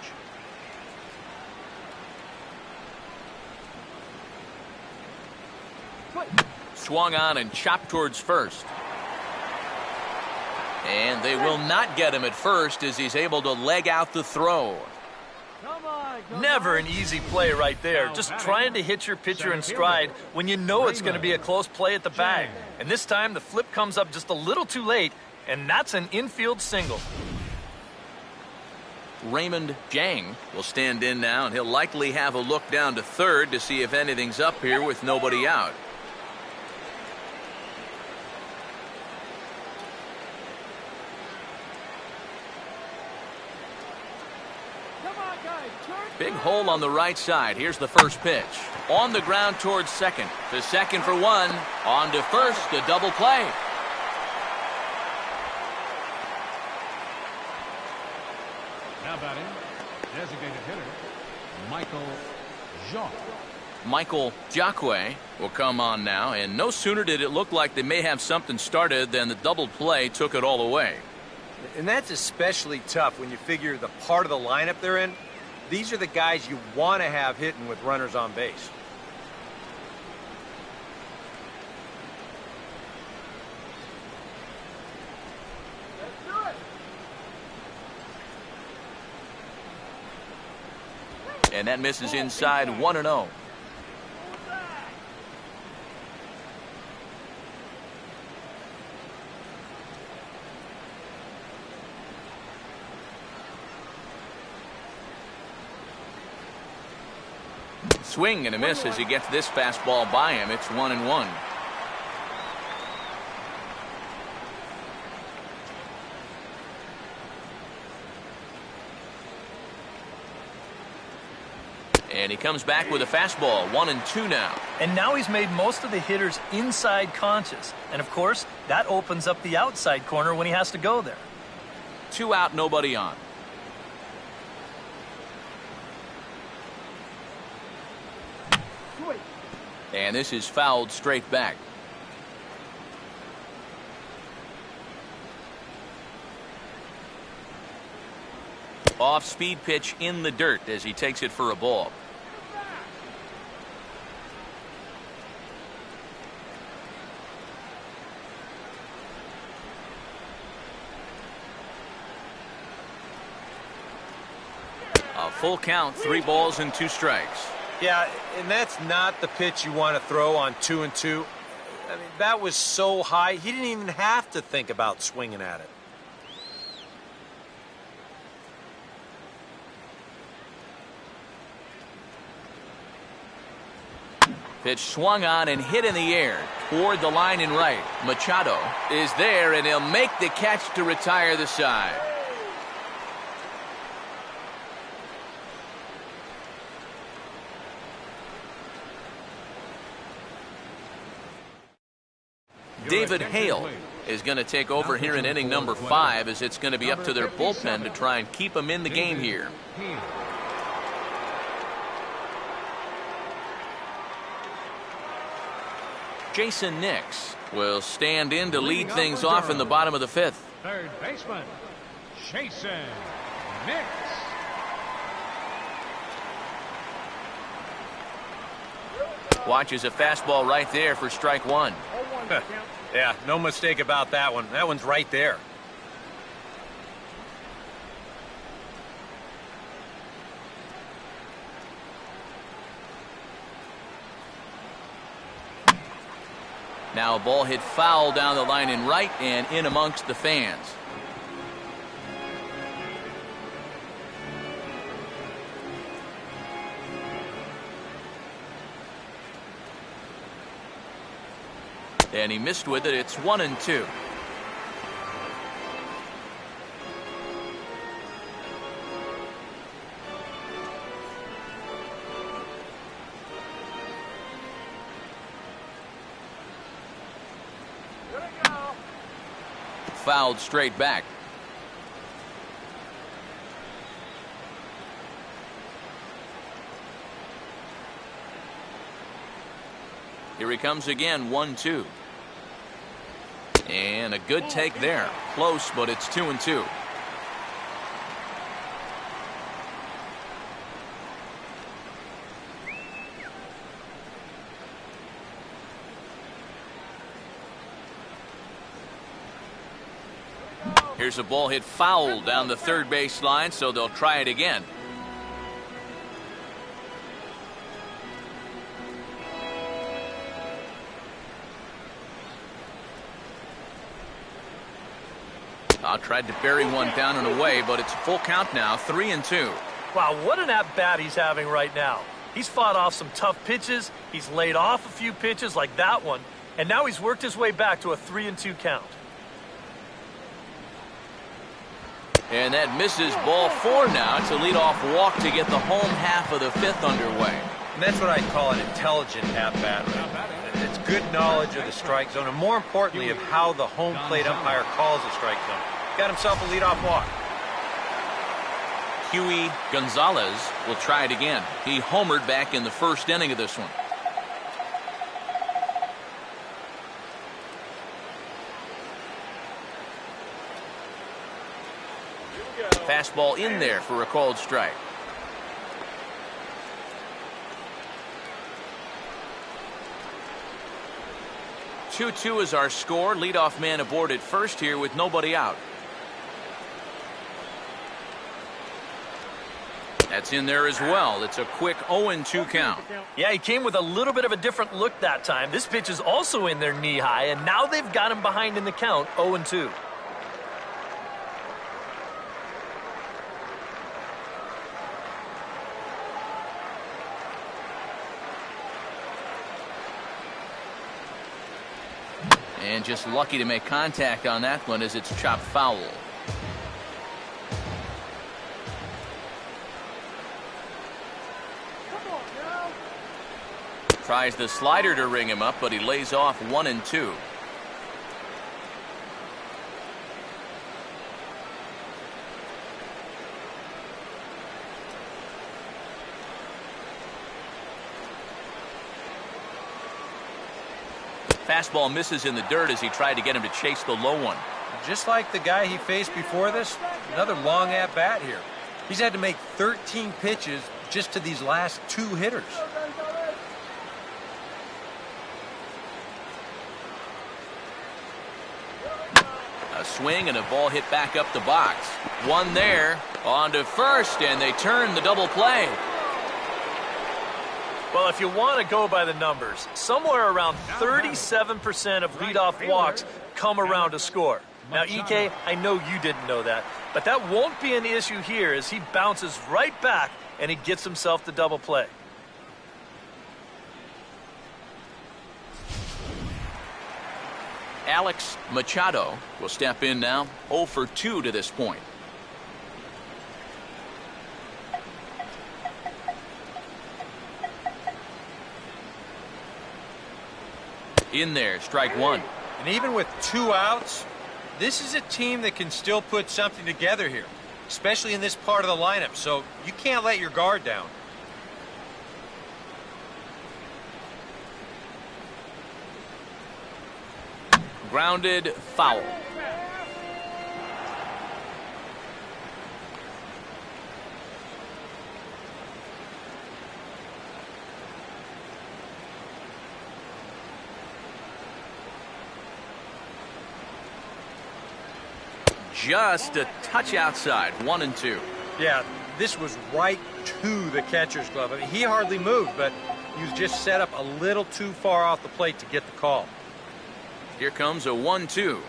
Swung on and chopped towards first. And they will not get him at first as he's able to leg out the throw.
Never an easy play right there. Just trying to hit your pitcher in stride when you know it's going to be a close play at the bag. And this time the flip comes up just a little too late, and that's an infield single.
Raymond Jang will stand in now, and he'll likely have a look down to third to see if anything's up here with nobody out. Big hole on the right side. Here's the first pitch. On the ground towards second. To second for one. On to first. A double play.
Now batting, designated hitter, Michael Jacques.
Michael Jacque will come on now, and no sooner did it look like they may have something started than the double play took it all away.
And that's especially tough when you figure the part of the lineup they're in. These are the guys you want to have hitting with runners on base.
And that misses inside 1-0. Swing and a miss as he gets this fastball by him. It's 1-1. And he comes back with a fastball. 1-2 now.
And now he's made most of the hitters inside conscious. And of course, that opens up the outside corner when he has to go there.
2 out, nobody on. And this is fouled straight back. Off-speed pitch in the dirt as he takes it for a ball. A full count, 3 balls and 2 strikes.
Yeah, and that's not the pitch you want to throw on 2-2. I mean, that was so high, he didn't even have to think about swinging at it.
Pitch swung on and hit in the air toward the line and right. Machado is there, and he'll make the catch to retire the side. David Hale is going to take over here in inning number 5, as it's going to be up to their bullpen to try and keep him in the game here. Jason Nix will stand in to lead things off in the bottom of the 5th.
Third baseman, Jason Nix.
Watches a fastball right there for strike 1.
Yeah, no mistake about that one. That one's right there.
Now a ball hit foul down the line and right and in amongst the fans. And he missed with it. It's 1-2. Fouled straight back. Here he comes again, 1-2. And a good take there. Close, but it's 2-2. Here's a ball hit foul down the third base line, so they'll try it again. Tried to bury one down and away, but it's a full count now, 3-2.
Wow, what an at-bat he's having right now. He's fought off some tough pitches. He's laid off a few pitches like that one. And now he's worked his way back to a 3-2 count.
And that misses ball 4 now. It's a leadoff walk to get the home half of the 5th underway. And that's what I call an intelligent at-bat. It's good knowledge of the strike zone, and more importantly, of how the home plate umpire calls the strike zone. Got himself a leadoff walk.
Huey Gonzalez will try it again. He homered back in the first inning of this one. Fastball in there for a called strike. Two-two is our score. Leadoff man aboard at first here with nobody out. That's in there as well. It's a quick 0-2 count.
Yeah, he came with a little bit of a different look that time. This pitch is also in there knee high, and now they've got him behind in the count, 0-2.
And just lucky to make contact on that one as it's chopped foul. Tries the slider to ring him up, but he lays off 1-2. Fastball misses in the dirt as he tried to get him to chase the low one.
Just like the guy he faced before this, another long at-bat here. He's had to make 13 pitches just to these last 2 hitters.
A swing and a ball hit back up the box. One there, on to first, and they turn the double play.
Well, if you want to go by the numbers, somewhere around 37% of leadoff walks come around to score. Now, EK, I know you didn't know that, but that won't be an issue here as he bounces right back and he gets himself the double play.
Alex Machado will step in now, 0 for 2 to this point. In there, strike one.
And even with 2 outs, this is a team that can still put something together here, especially in this part of the lineup, so you can't let your guard down.
Grounded, foul. Just a touch outside, 1-2.
Yeah, this was right to the catcher's glove. I mean, he hardly moved, but he was just set up a little too far off the plate to get the call.
Here comes a 1-2.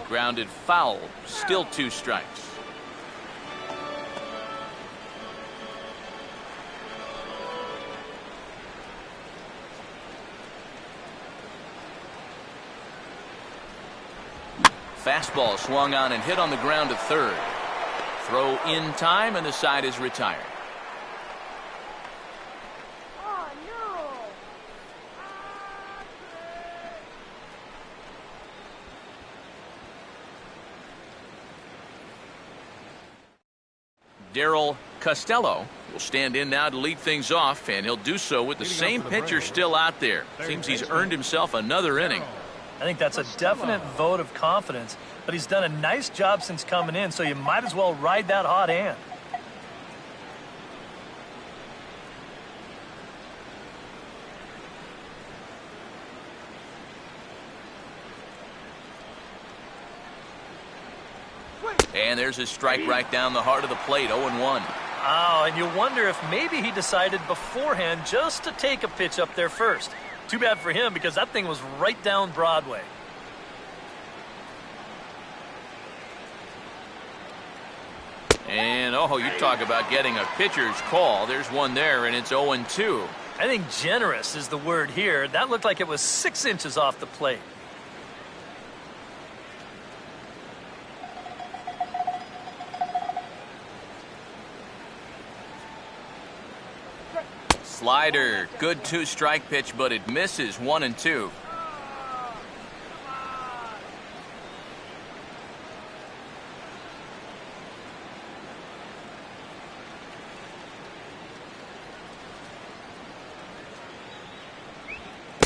Grounded foul, still 2 strikes. Fastball swung on and hit on the ground to third. Throw in time and the side is retired.
Oh, no.
Darryl Costello will stand in now to lead things off, and he'll do so with the same pitcher still out there. Seems he's earned himself another inning.
I think that's a definite vote of confidence, but he's done a nice job since coming in, so you might as well ride that hot hand.
And there's a strike right down the heart of the plate, 0-1.
Oh, and you wonder if maybe he decided beforehand just to take a pitch up there first. Too bad for him because that thing was right down Broadway.
And, oh, you talk about getting a pitcher's call. There's one there, and it's 0-2.
I think generous is the word here. That looked like it was 6 inches off the plate.
Slider, good 2-strike pitch, but it misses, 1-2.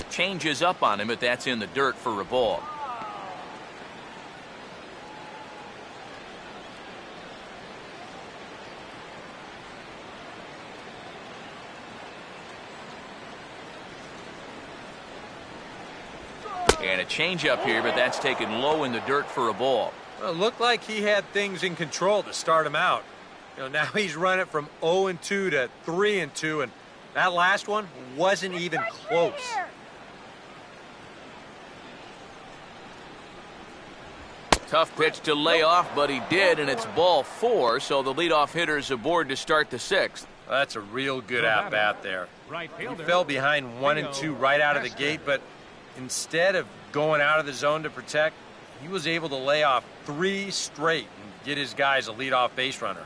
Changes up on him, but that's in the dirt for a ball. And a changeup here, but that's taken low in the dirt for a ball.
Well, it looked like he had things in control to start him out. You know, now he's running from 0-2 to 3-2, and that last one wasn't even close.
Tough pitch to lay off, but he did, and it's ball 4, so the leadoff hitter is aboard to start the 6th.
That's a real good at-bat there. He fell behind 1-2 right out of the gate, but instead of going out of the zone to protect, he was able to lay off 3 straight and get his guys a leadoff base runner.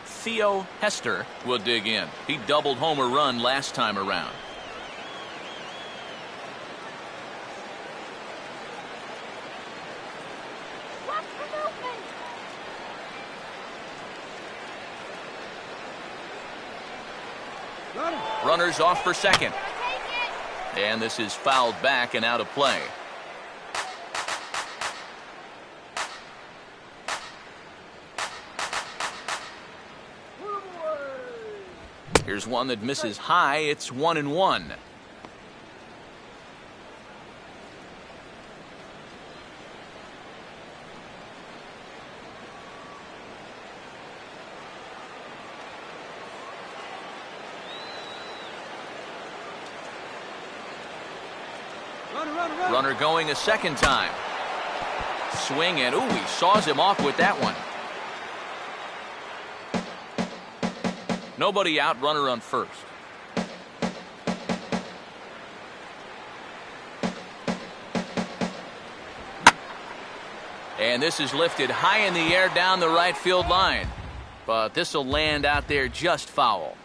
Theo Hester will dig in. He doubled home a run last time around. Runners off for second. And this is fouled back and out of play. Here's one that misses high. It's 1-1. Runner going a second time. Swing and ooh, he saws him off with that one. Nobody out, runner on first. And this is lifted high in the air down the right field line. But this will land out there just foul.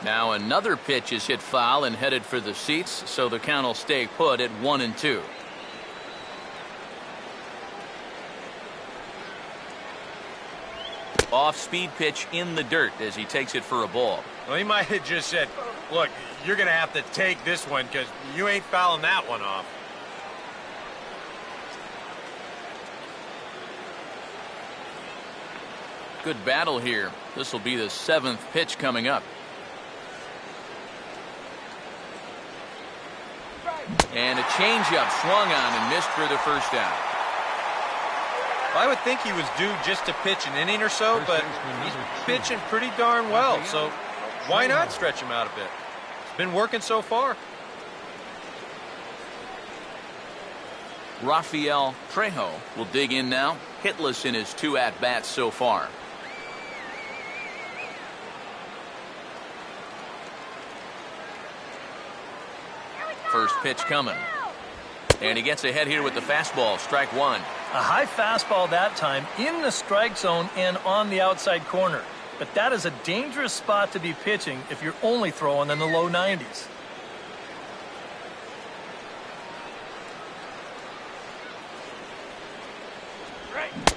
Now another pitch is hit foul and headed for the seats, so the count will stay put at 1-2. Off-speed pitch in the dirt as he takes it for a ball.
Well, he might have just said, look, you're going to have to take this one because you ain't fouling that one off.
Good battle here. This will be the 7th pitch coming up. And a changeup swung on and missed for the first out.
I would think he was due just to pitch an inning or so, but he's pitching pretty darn well, so why not stretch him out a bit? It's been working so far.
Rafael Trejo will dig in now, hitless in his 2 at-bats so far. First pitch coming. And he gets ahead here with the fastball, strike 1.
A high fastball that time in the strike zone and on the outside corner. But that is a dangerous spot to be pitching if you're only throwing in the low 90s.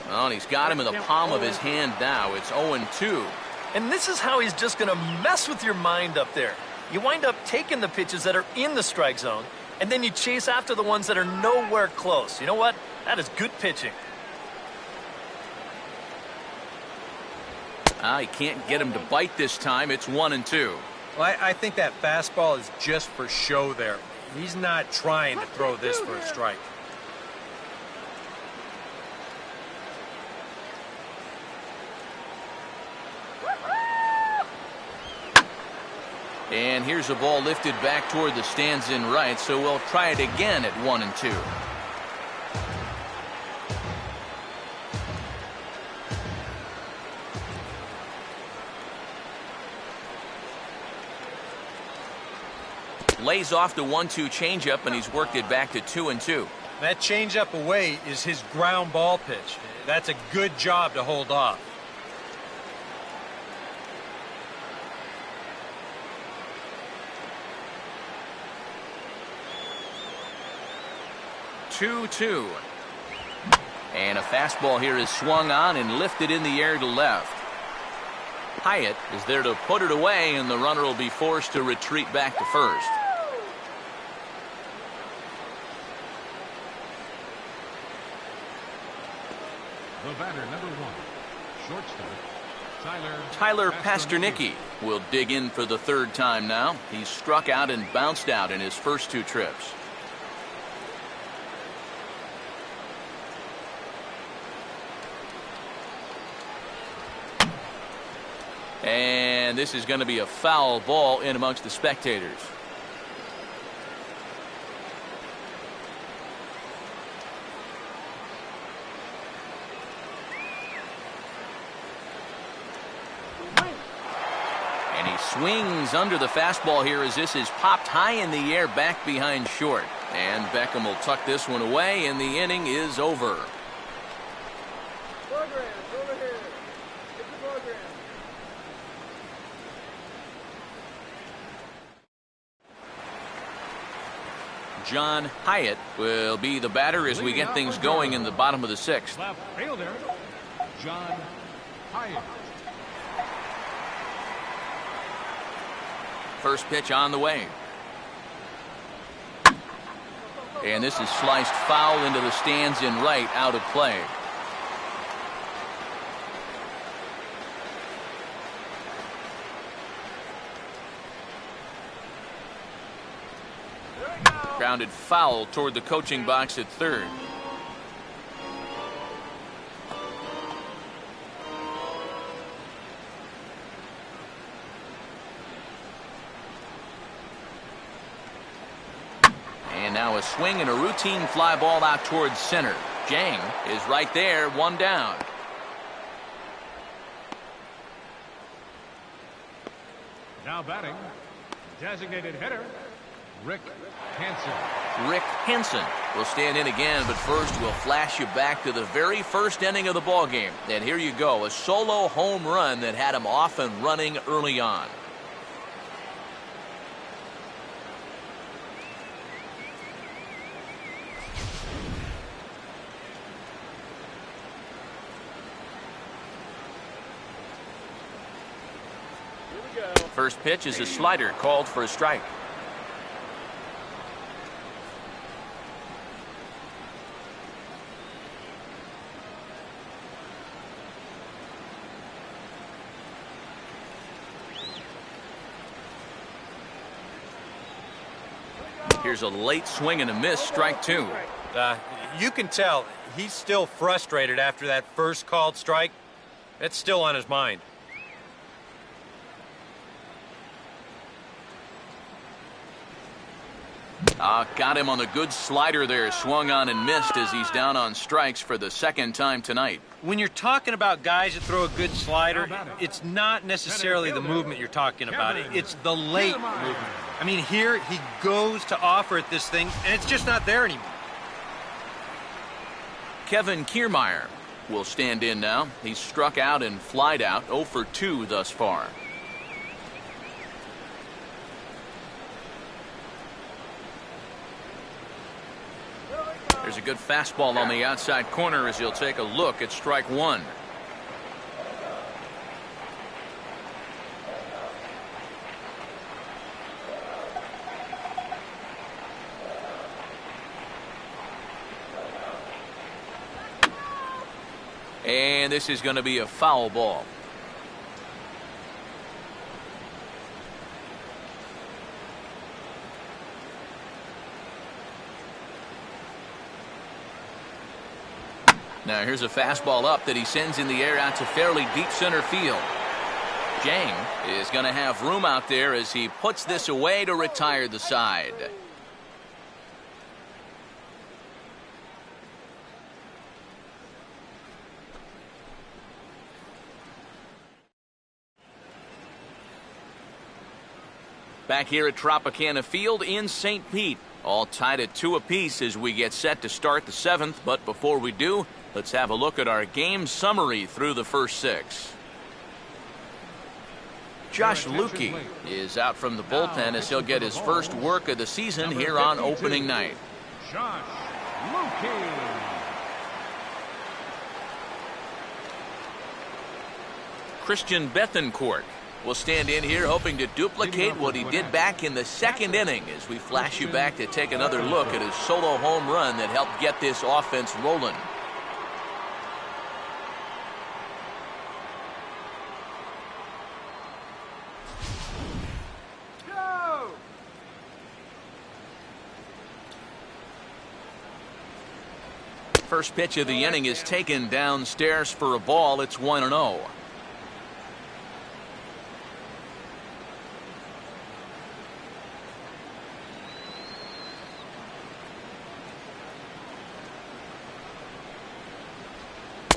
Well, and he's got him in the palm of his hand now. It's 0-2.
And this is how he's just going to mess with your mind up there. You wind up taking the pitches that are in the strike zone, and then you chase after the ones that are nowhere close. You know what? That is good pitching.
He can't get him to bite this time. It's 1-2.
Well, I think that fastball is just for show there. He's not trying to throw this for a strike.
And here's a ball lifted back toward the stands in right, so we'll try it again at 1-2. Lays off the 1-2 changeup, and he's worked it back to 2-2.
That changeup away is his ground ball pitch. That's a good job to hold off.
And a fastball here is swung on and lifted in the air to left. Hyatt is there to put it away, and the runner will be forced to retreat back to first.
The batter, number 1, shortstop,
Tyler Pasternicki will dig in for the third time now. He's struck out and bounced out in his first 2 trips. And this is going to be a foul ball in amongst the spectators. And he swings under the fastball here as this is popped high in the air back behind short. And Beckham will tuck this one away, and the inning is over.
Program, over here. Get the program.
John Hyatt will be the batter as we get things going in the bottom of the 6th.
Left fielder, John Hyatt.
First pitch on the way. And this is sliced foul into the stands in right, out of play. Grounded foul toward the coaching box at third. And now a swing and a routine fly ball out towards center. Jang is right there, 1 down.
Now batting, designated hitter, Rick Hansen.
Rick Hansen will stand in again, but first we'll flash you back to the very first inning of the ball game. And here you go, a solo home run that had him off and running early on. First pitch is a slider called for a strike. Here's a late swing and a miss, strike 2.
You can tell he's still frustrated after that first called strike. It's still on his mind.
Got him on the good slider there, swung on and missed as he's down on strikes for the second time tonight.
When you're talking about guys that throw a good slider, it's not necessarily the movement you're talking about. It's the late movement. I mean, here he goes to offer at this thing, and it's just not there anymore.
Kevin Kiermaier will stand in now. He's struck out and flied out, 0 for 2 thus far. There's a good fastball on the outside corner as he'll take a look at strike 1. And this is going to be a foul ball. Now here's a fastball up that he sends in the air out to fairly deep center field. Jang is going to have room out there as he puts this away to retire the side. Back here at Tropicana Field in St. Pete. All tied at 2 apiece as we get set to start the 7th. But before we do, let's have a look at our game summary through the first 6. Josh Lukey is out from the bullpen as he'll get his first work of the season here on opening night.
Josh Lukey.
Christian Bethancourt will stand in here hoping to duplicate what he did back in the second inning as we flash you back to take another look at his solo home run that helped get this offense rolling.
Go!
First pitch of the inning is taken downstairs for a ball. It's 1-0.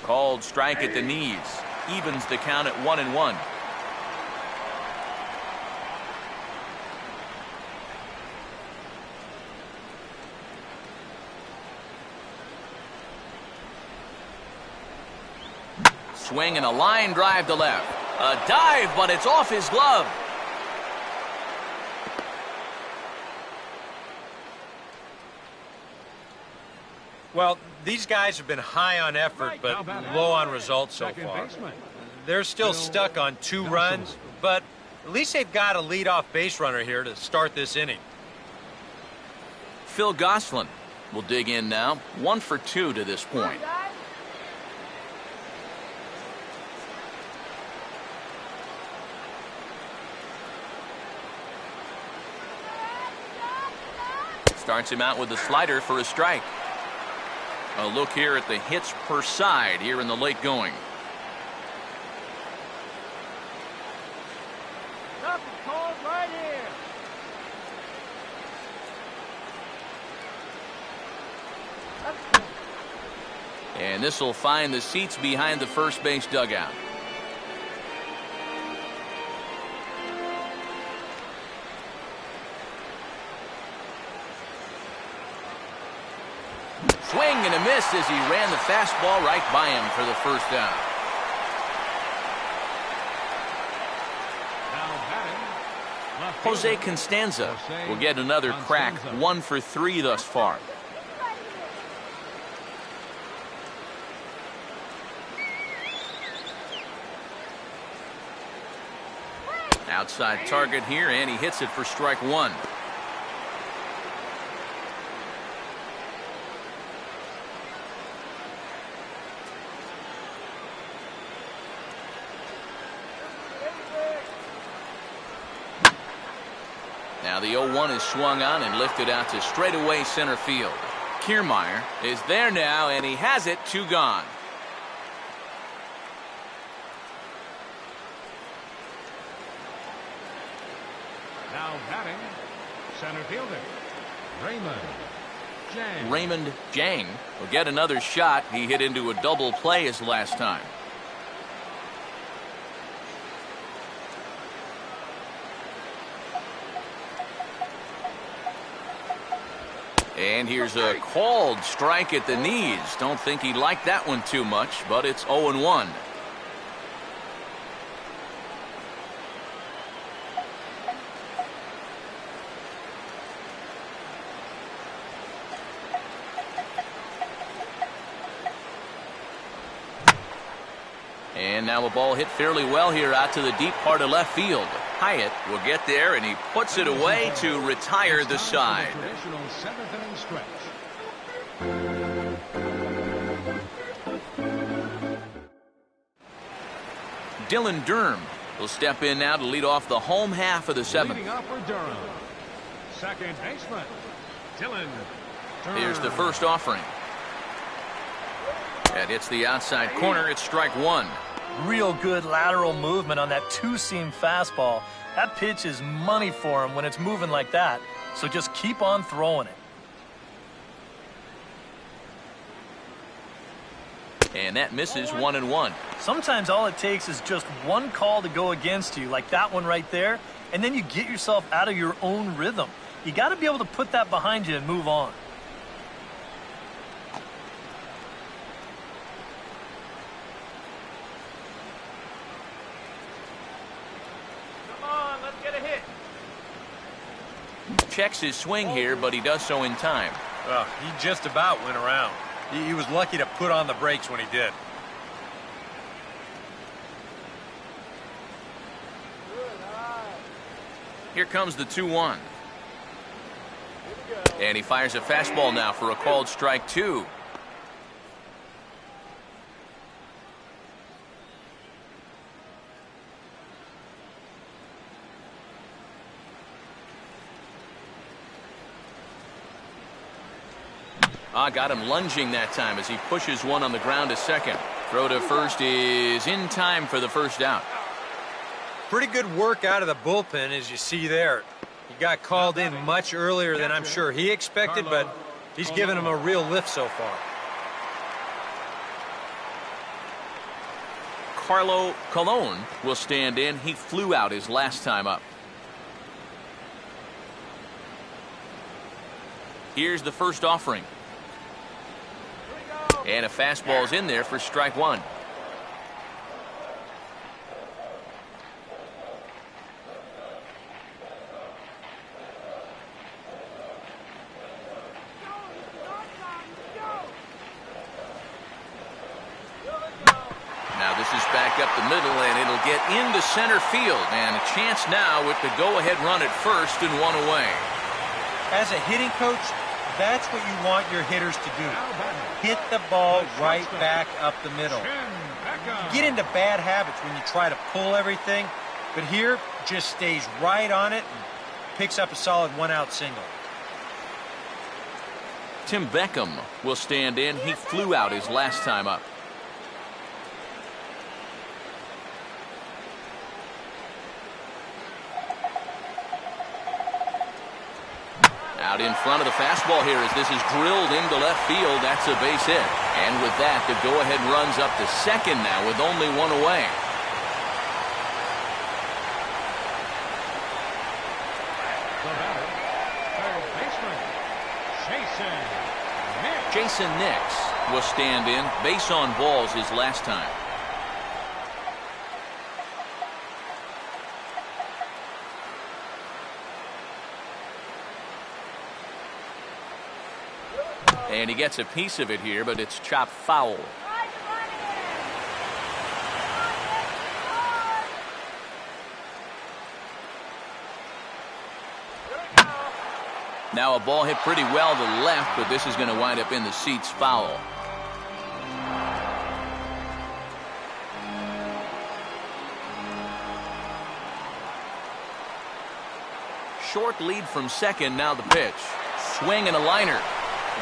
Called strike at the knees. Evens the count at 1-1. Swing and a line drive to left. A dive, but it's off his glove.
Well, these guys have been high on effort, but low on results so far. They're still stuck on 2 runs, but at least they've got a leadoff base runner here to start this inning.
Phil Gosselin will dig in now. 1 for 2 to this point. Starts him out with a slider for a strike. A look here at the hits per side here in the late going.
Something cold right here.
And this will find the seats behind the first base dugout. Swing and a miss as he ran the fastball right by him for the first down. Jose Constanza will get another crack. 1 for 3 thus far. Outside target here, and he hits it for strike 1. Now the 0-1 is swung on and lifted out to straightaway center field. Kiermaier is there now, and he has it. 2 gone.
Now batting, center fielder, Raymond Jang.
Raymond Jang will get another shot. He hit into a double play his last time. And here's a called strike at the knees. Don't think he liked that one too much, but it's 0-1. And now a ball hit fairly well here out to the deep part of left field. Hyatt will get there, and he puts it away to retire the side.
Traditional 7th inning stretch.
Dylan Durham will step in now to lead off the home half of the 7th.
Leading off for Durham, second baseman, Dylan Durham.
Here's the first offering. That hits the outside corner. It's strike 1.
Real good lateral movement on that 2-seam fastball. That pitch is money for him when it's moving like that. So just keep on throwing it.
And that misses. 1-1.
Sometimes all it takes is just one call to go against you, like that one right there, and then you get yourself out of your own rhythm. You got to be able to put that behind you and move on.
Checks his swing here, but he does so in time.
He just about went around. He was lucky to put on the brakes when he did.
Here comes the 2-1. And he fires a fastball now for a called strike 2. Got him lunging that time as he pushes one on the ground to second. Throw to first is in time for the first out.
Pretty good work out of the bullpen, as you see there. He got called in much earlier than I'm sure he expected, but he's given him a real lift so far.
Carlo Colon will stand in. He flew out his last time up. Here's the first offering. And a fastball's in there for strike one. Now this is back up the middle, and it'll get into center field. And a chance now with the go-ahead run at first and one away.
As a hitting coach, that's what you want your hitters to do. Hit the ball right back up the middle. You get into bad habits when you try to pull everything, but here just stays right on it and picks up a solid one-out single.
Tim Beckham will stand in. He flew out his last time up. Out in front of the fastball here as this is drilled into left field. That's a base hit. And with that, the go-ahead runs up to second now with only one away.
The batter, third baseman, Jason Nix.
Jason Nix will stand in. Base on balls his last time. And he gets a piece of it here, but it's chopped foul. Now a ball hit pretty well to left, but this is going to wind up in the seats foul. Short lead from second, now the pitch. Swing and a liner.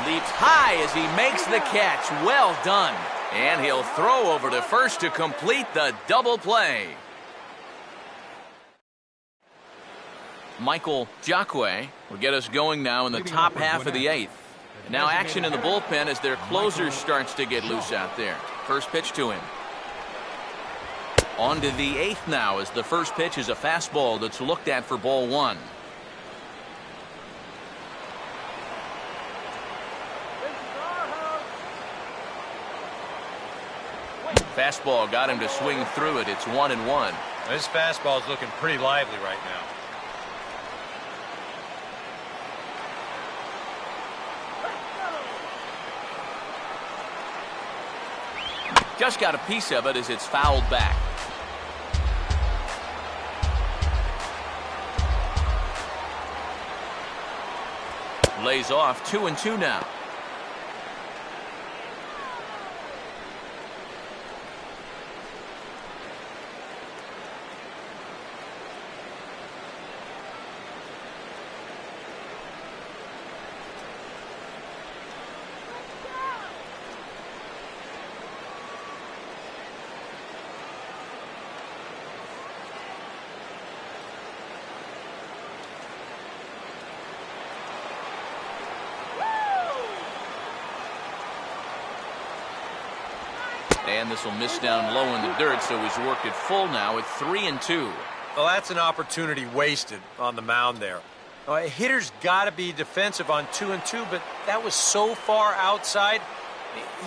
Leaps high as he makes the catch. Well done. And he'll throw over to first to complete the double play. Michael Jacque will get us going now in the top half of the eighth. And now action in the bullpen as their closer starts to get loose out there. First pitch to him. On to the eighth now as the first pitch is a fastball that's looked at for ball one. Fastball got him to swing through it. It's 1-1.
This fastball is looking pretty lively right
now. Just got a piece of it as it's fouled back. Lays off. 2-2 now. And this will miss down low in the dirt, so he's worked it full now at 3-2.
Well, that's an opportunity wasted on the mound there. A hitter's got to be defensive on 2-2, but that was so far outside,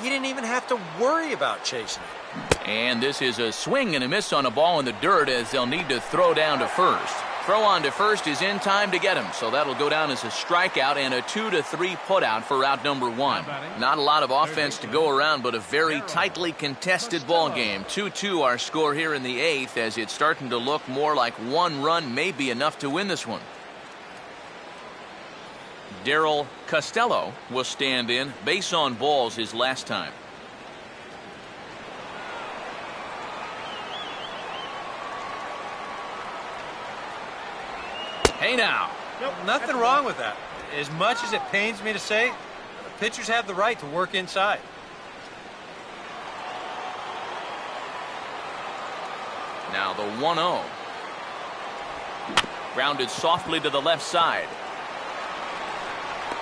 he didn't even have to worry about chasing it.
And this is a swing and a miss on a ball in the dirt as they'll need to throw down to first. Throw on to first is in time to get him, so that'll go down as a strikeout and a 2-3 putout for out number one. Not a lot of offense to go around, but a very tightly contested ball game. 2-2 our score here in the eighth as it's starting to look more like one run may be enough to win this one. Darryl Costello will stand in. Base on balls his last time. Hey now.
Nope, nothing wrong with that. As much as it pains me to say, pitchers have the right to work inside.
Now the 1-0. Grounded softly to the left side.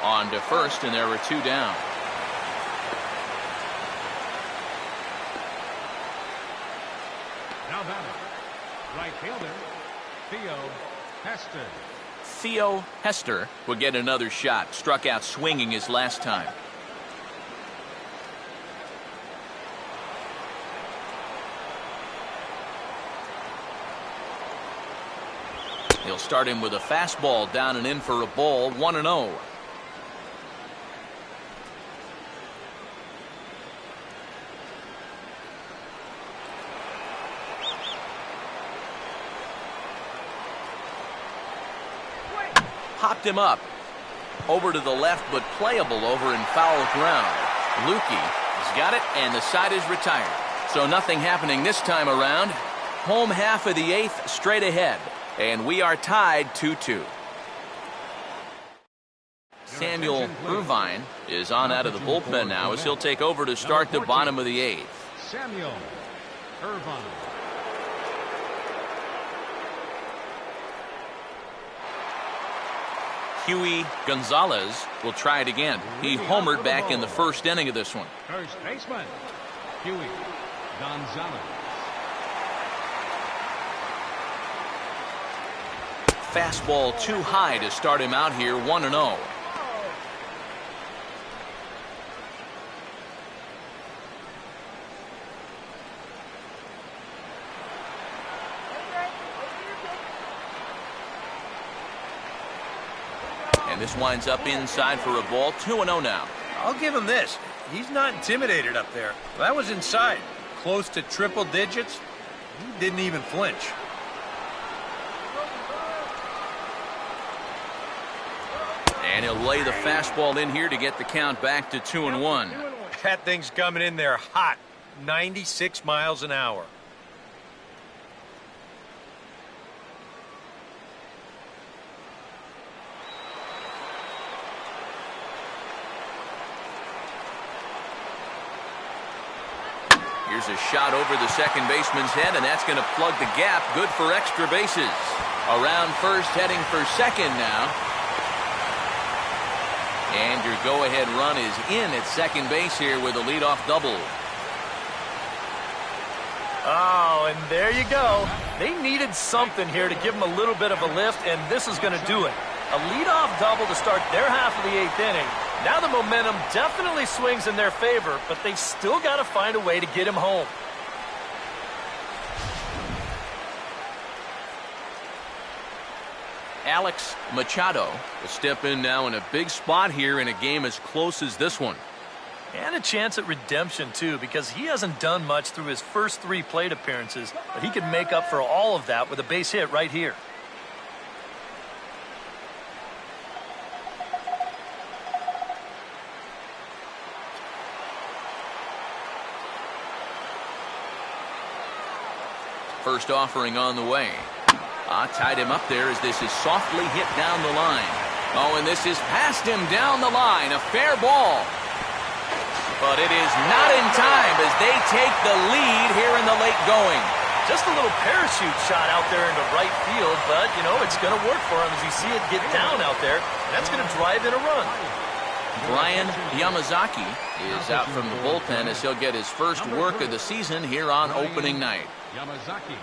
On to first, and there were 2 down.
Now batting, right fielder, Theo Hester.
Theo Hester will get another shot. Struck out swinging his last time. He'll start him with a fastball down and in for a ball. 1-0. Popped him up. Over to the left, but playable over in foul ground. Lukey has got it, and the side is retired. So nothing happening this time around. Home half of the 8th, straight ahead. And we are tied 2-2. Samuel Irvine is on out of the bullpen now as he'll take over to start the bottom of the 8th.
Samuel Irvine.
Huey Gonzalez will try it again. He homered back in the first inning of this one.
First baseman, Huey Gonzalez.
Fastball too high to start him out here. 1-0. And this winds up inside for a ball. 2-0 now.
I'll give him this. He's not intimidated up there. That was inside. Close to triple digits. He didn't even flinch.
And he'll lay the fastball in here to get the count back to 2-1.
That thing's coming in there hot. 96 miles an hour.
Here's a shot over the second baseman's head, and that's going to plug the gap. Good for extra bases. Around first, heading for second now. And your go-ahead run is in at second base here with a leadoff double.
Oh, and there you go. They needed something here to give them a little bit of a lift, and this is going to do it. A leadoff double to start their half of the 8th inning. Now the momentum definitely swings in their favor, but they've still got to find a way to get him home.
Alex Machado will step in now in a big spot here in a game as close as this one.
And a chance at redemption, too, because he hasn't done much through his first 3 plate appearances, but he could make up for all of that with a base hit right here.
First offering on the way. Tied him up there as this is softly hit down the line. Oh, and this is past him down the line. A fair ball. But it is not in time as they take the lead here in the late going.
Just a little parachute shot out there into right field, but, you know, it's going to work for him as you see it get down out there. That's going to drive in a run.
Brian Yamazaki is out from the bullpen as he'll get his first work of the season here on opening night.
Yamazaki.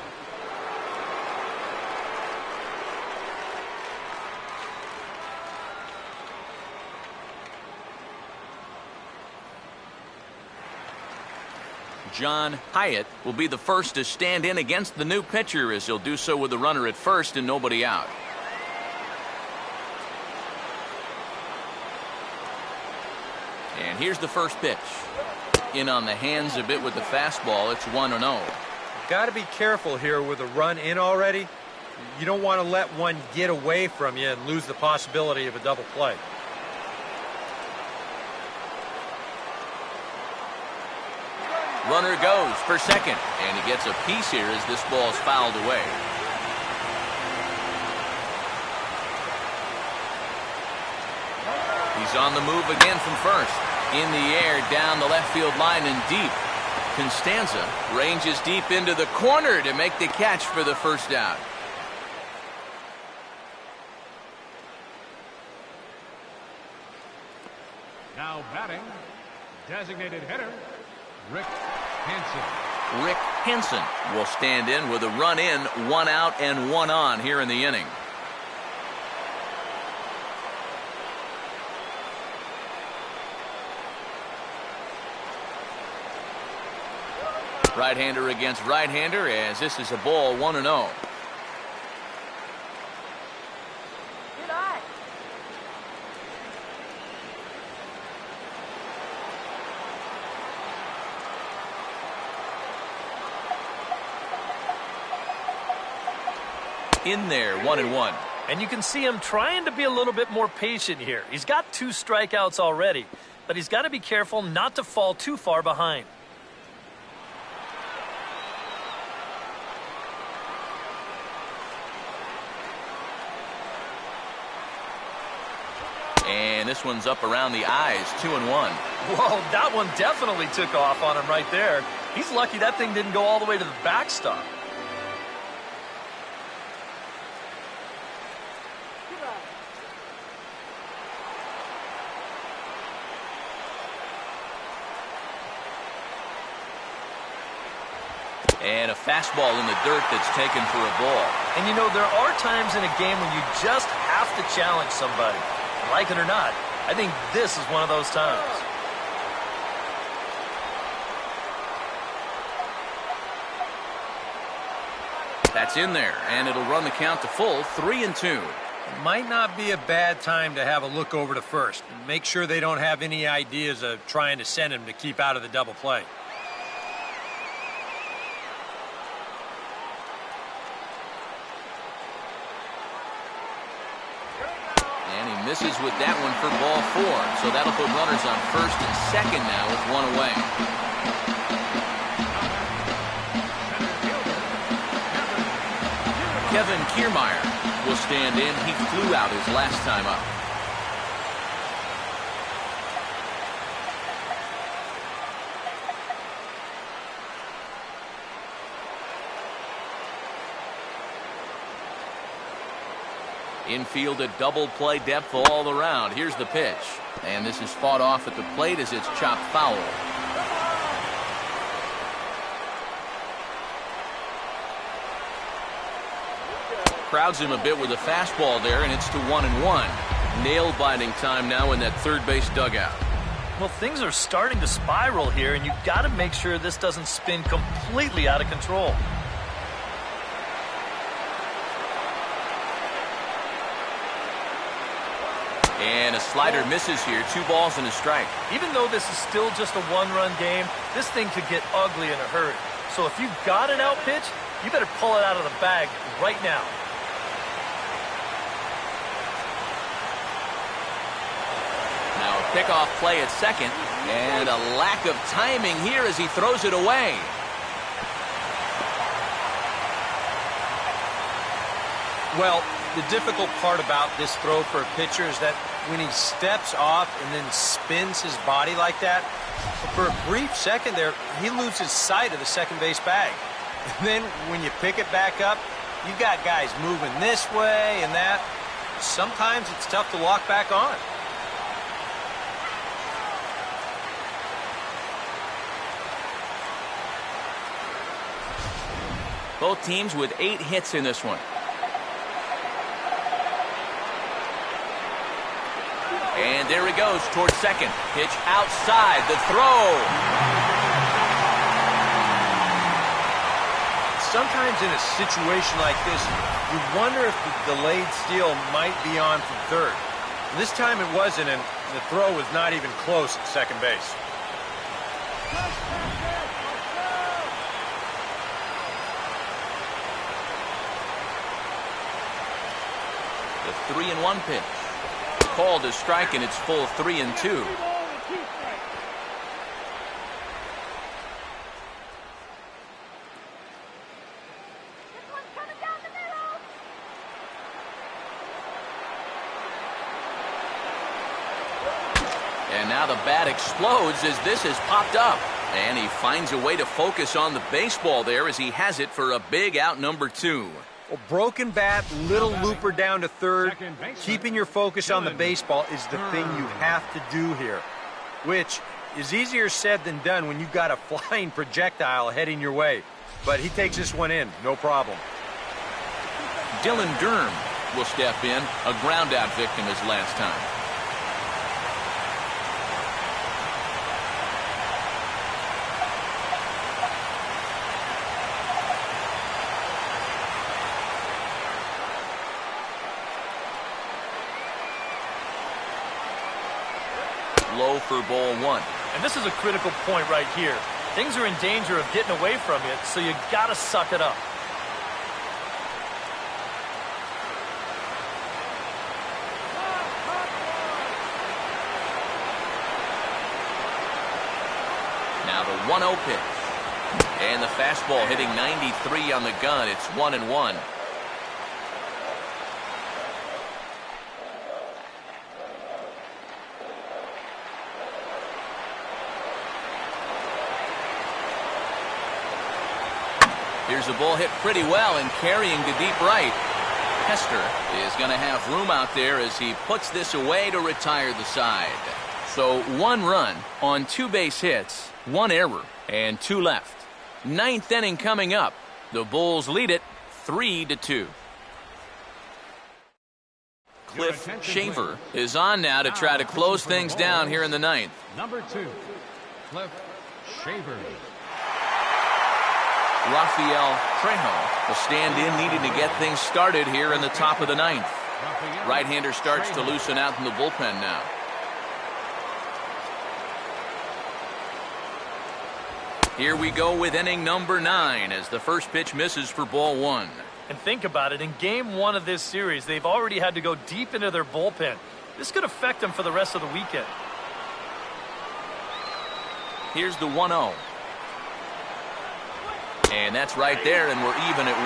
John Hyatt will be the first to stand in against the new pitcher as he'll do so with the runner at first and nobody out. And here's the first pitch. In on the hands a bit with the fastball. It's 1-0.
Got to be careful here with a run in already. You don't want to let one get away from you and lose the possibility of a double play.
Runner goes for second, and he gets a piece here as this ball's fouled away. He's He's on the move again from first. In the air, down the left field line and deep. Constanza ranges deep into the corner to make the catch for the first out.
Now batting, designated hitter, Rick Hansen.
Rick Hansen will stand in with a run in, 1 out and 1 on here in the inning. Right-hander against right-hander as this is a ball 1-0.
Good eye.
In there, 1-1.
And you can see him trying to be a little bit more patient here. He's got 2 strikeouts already, but he's got to be careful not to fall too far behind.
And this one's up around the eyes, 2-1.
Whoa, that one definitely took off on him right there. He's lucky that thing didn't go all the way to the backstop.
And a fastball in the dirt that's taken for a ball.
And you know, there are times in a game when you just have to challenge somebody. Like it or not, I think this is one of those times.
That's in there, and it'll run the count to full, 3-2.
Might not be a bad time to have a look over to first. Make sure they don't have any ideas of trying to send him to keep out of the double play.
Misses with that one for ball 4, so that'll put runners on first and second now with 1 away. Kevin Kiermaier will stand in. He flew out his last time up. Infield a double play depth all around. Here's the pitch. And this is fought off at the plate as it's chopped foul. Crowds him a bit with a fastball there, and it's to 1-1. Nail-biting time now in that third base dugout.
Well, things are starting to spiral here, and you've got to make sure this doesn't spin completely out of control.
And a slider misses here. 2 balls and a strike.
Even though this is still just a 1-run game, this thing could get ugly in a hurry. So if you've got an out pitch, you better pull it out of the bag right now.
Now a pickoff play at second, and a lack of timing here as he throws it away.
Well, the difficult part about this throw for a pitcher is that when he steps off and then spins his body like that, for a brief second there, he loses sight of the second base bag. And then when you pick it back up, you got guys moving this way and that. Sometimes it's tough to lock back on.
Both teams with 8 hits in this one. And there he goes towards second. Pitch outside the throw.
Sometimes in a situation like this, you wonder if the delayed steal might be on from third. This time it wasn't, and the throw was not even close at second base.
The 3-1 pitch. Called a strike, and it's full 3-2. Now the bat explodes as this has popped up. And he finds a way to focus on the baseball there as he has it for a big out number 2.
Well, broken bat, little looper down to third. Keeping your focus on the baseball is the thing you have to do here, which is easier said than done when you've got a flying projectile heading your way. But he takes this one in, no problem.
Dylan Durham will step in, a ground out victim as last time. Low for ball 1.
And this is a critical point right here. Things are in danger of getting away from you, so you gotta suck it up.
Now the 1-0 pitch. And the fastball hitting 93 on the gun. It's 1-1. Here's a ball hit pretty well and carrying to deep right. Hester is going to have room out there as he puts this away to retire the side. So 1 run on 2 base hits, 1 error, and 2 left. 9th inning coming up. The Bulls lead it 3-2. Cliff Shaver is on now to try to close things down here in the 9th.
Number 2, Cliff Shaver.
Rafael Trejo will stand in, needing to get things started here in the top of the 9th. Right-hander starts to loosen out in the bullpen now. Here we go with inning number 9 as the first pitch misses for ball 1.
And think about it, in game 1 of this series, they've already had to go deep into their bullpen. This could affect them for the rest of the weekend.
Here's the 1-0. And that's right there, and we're even at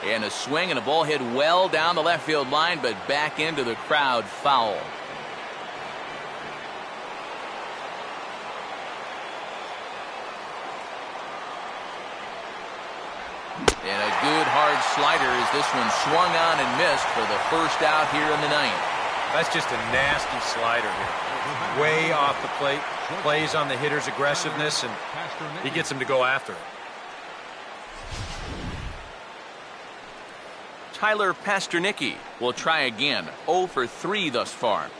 1. And a swing and a ball hit well down the left field line, but back into the crowd, foul. And a good hard slider as this one swung on and missed for the first out here in the 9th.
That's just a nasty slider here. Way off the plate. Plays on the hitter's aggressiveness, and he gets him to go after it.
Tyler Pasternicki will try again. 0 for 3 thus far.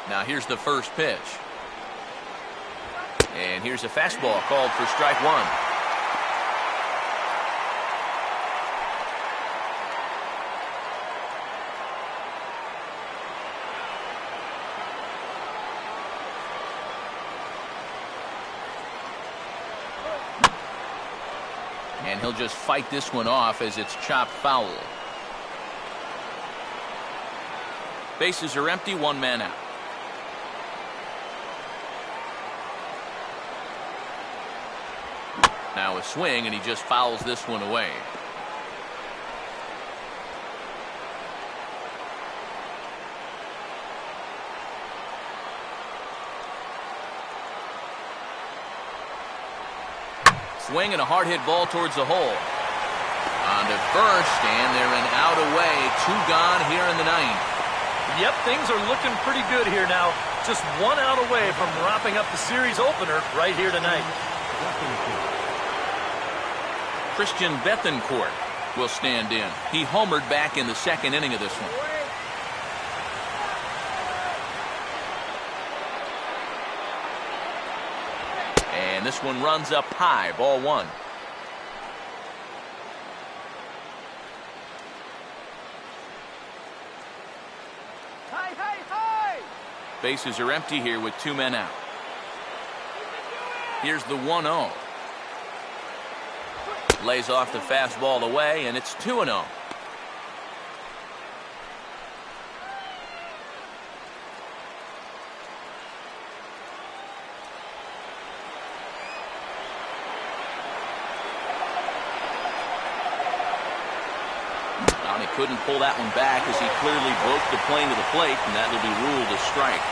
Now here's the first pitch. And here's a fastball called for strike 1. And he'll just fight this one off as it's chopped foul. Bases are empty, 1 man out. Now a swing, and he just fouls this one away. Swing and a hard hit ball towards the hole. On to first, and they're an out away. 2 gone here in the 9th.
Yep, things are looking pretty good here now. Just 1 out away from wrapping up the series opener right here tonight.
Christian Bethancourt will stand in. He homered back in the 2nd inning of this one. And this one runs up high, ball 1.
Hey, hey, hey!
Bases are empty here with 2 men out. Here's the 1-0. Lays off the fastball away, and it's 2-0. couldn't pull that one back as he clearly broke the plane to the plate, and that will be ruled a strike.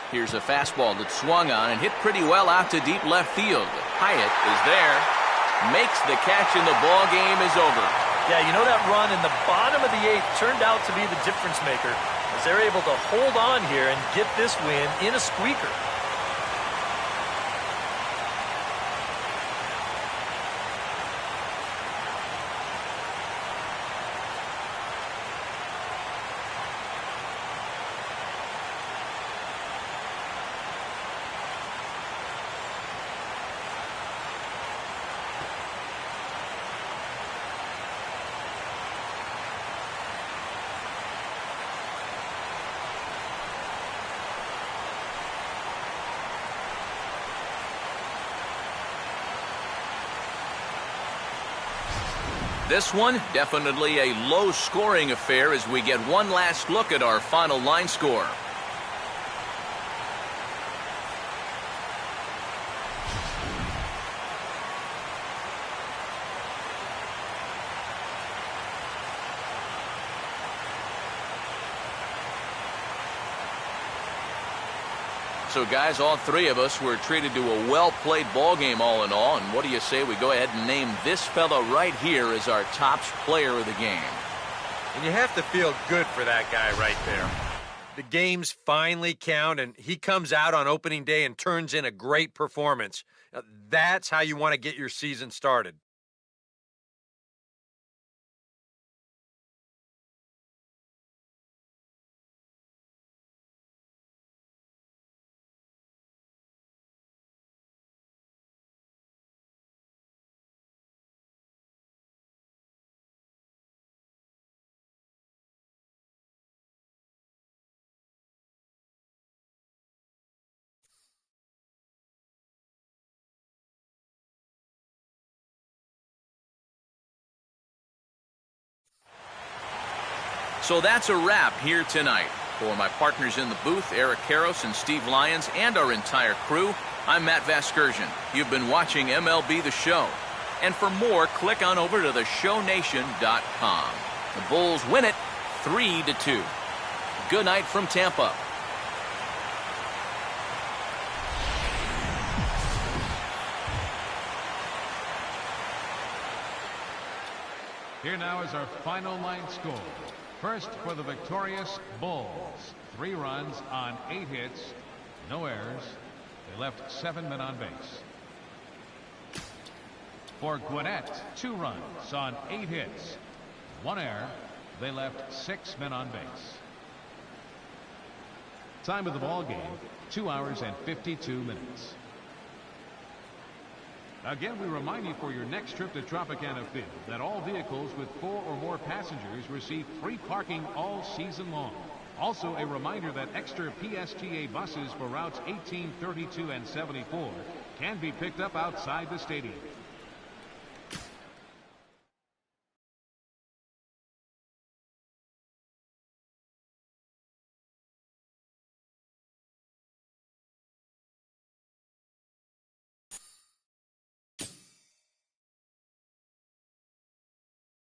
Here's a fastball that swung on and hit pretty well out to deep left field. Hyatt is there, makes the catch, and the ball game is over.
Yeah, you know that run in the bottom of the 8th turned out to be the difference maker as they're able to hold on here and get this win in a squeaker.
This one, definitely a low-scoring affair as we get one last look at our final line score. So, guys, all three of us were treated to a well-played ball game all in all. And what do you say we go ahead and name this fella right here as our top player of the game?
And you have to feel good for that guy right there. The games finally count, and he comes out on opening day and turns in a great performance. Now, that's how you want to get your season started.
So that's a wrap here tonight. For my partners in the booth, Eric Karros and Steve Lyons, and our entire crew, I'm Matt Vasgersian. You've been watching MLB The Show. And for more, click on over to theshownation.com. The Bulls win it 3-2. Good night from Tampa.
Here now is our final line score. First for the victorious Bulls. 3 runs on 8 hits, no errors. They left 7 men on base. For Gwinnett, 2 runs on 8 hits, 1 error. They left 6 men on base. Time of the ball game, 2 hours and 52 minutes. Again, we remind you for your next trip to Tropicana Field that all vehicles with 4 or more passengers receive free parking all season long. Also, a reminder that extra PSTA buses for routes 18, 32, and 74 can be picked up outside the stadium.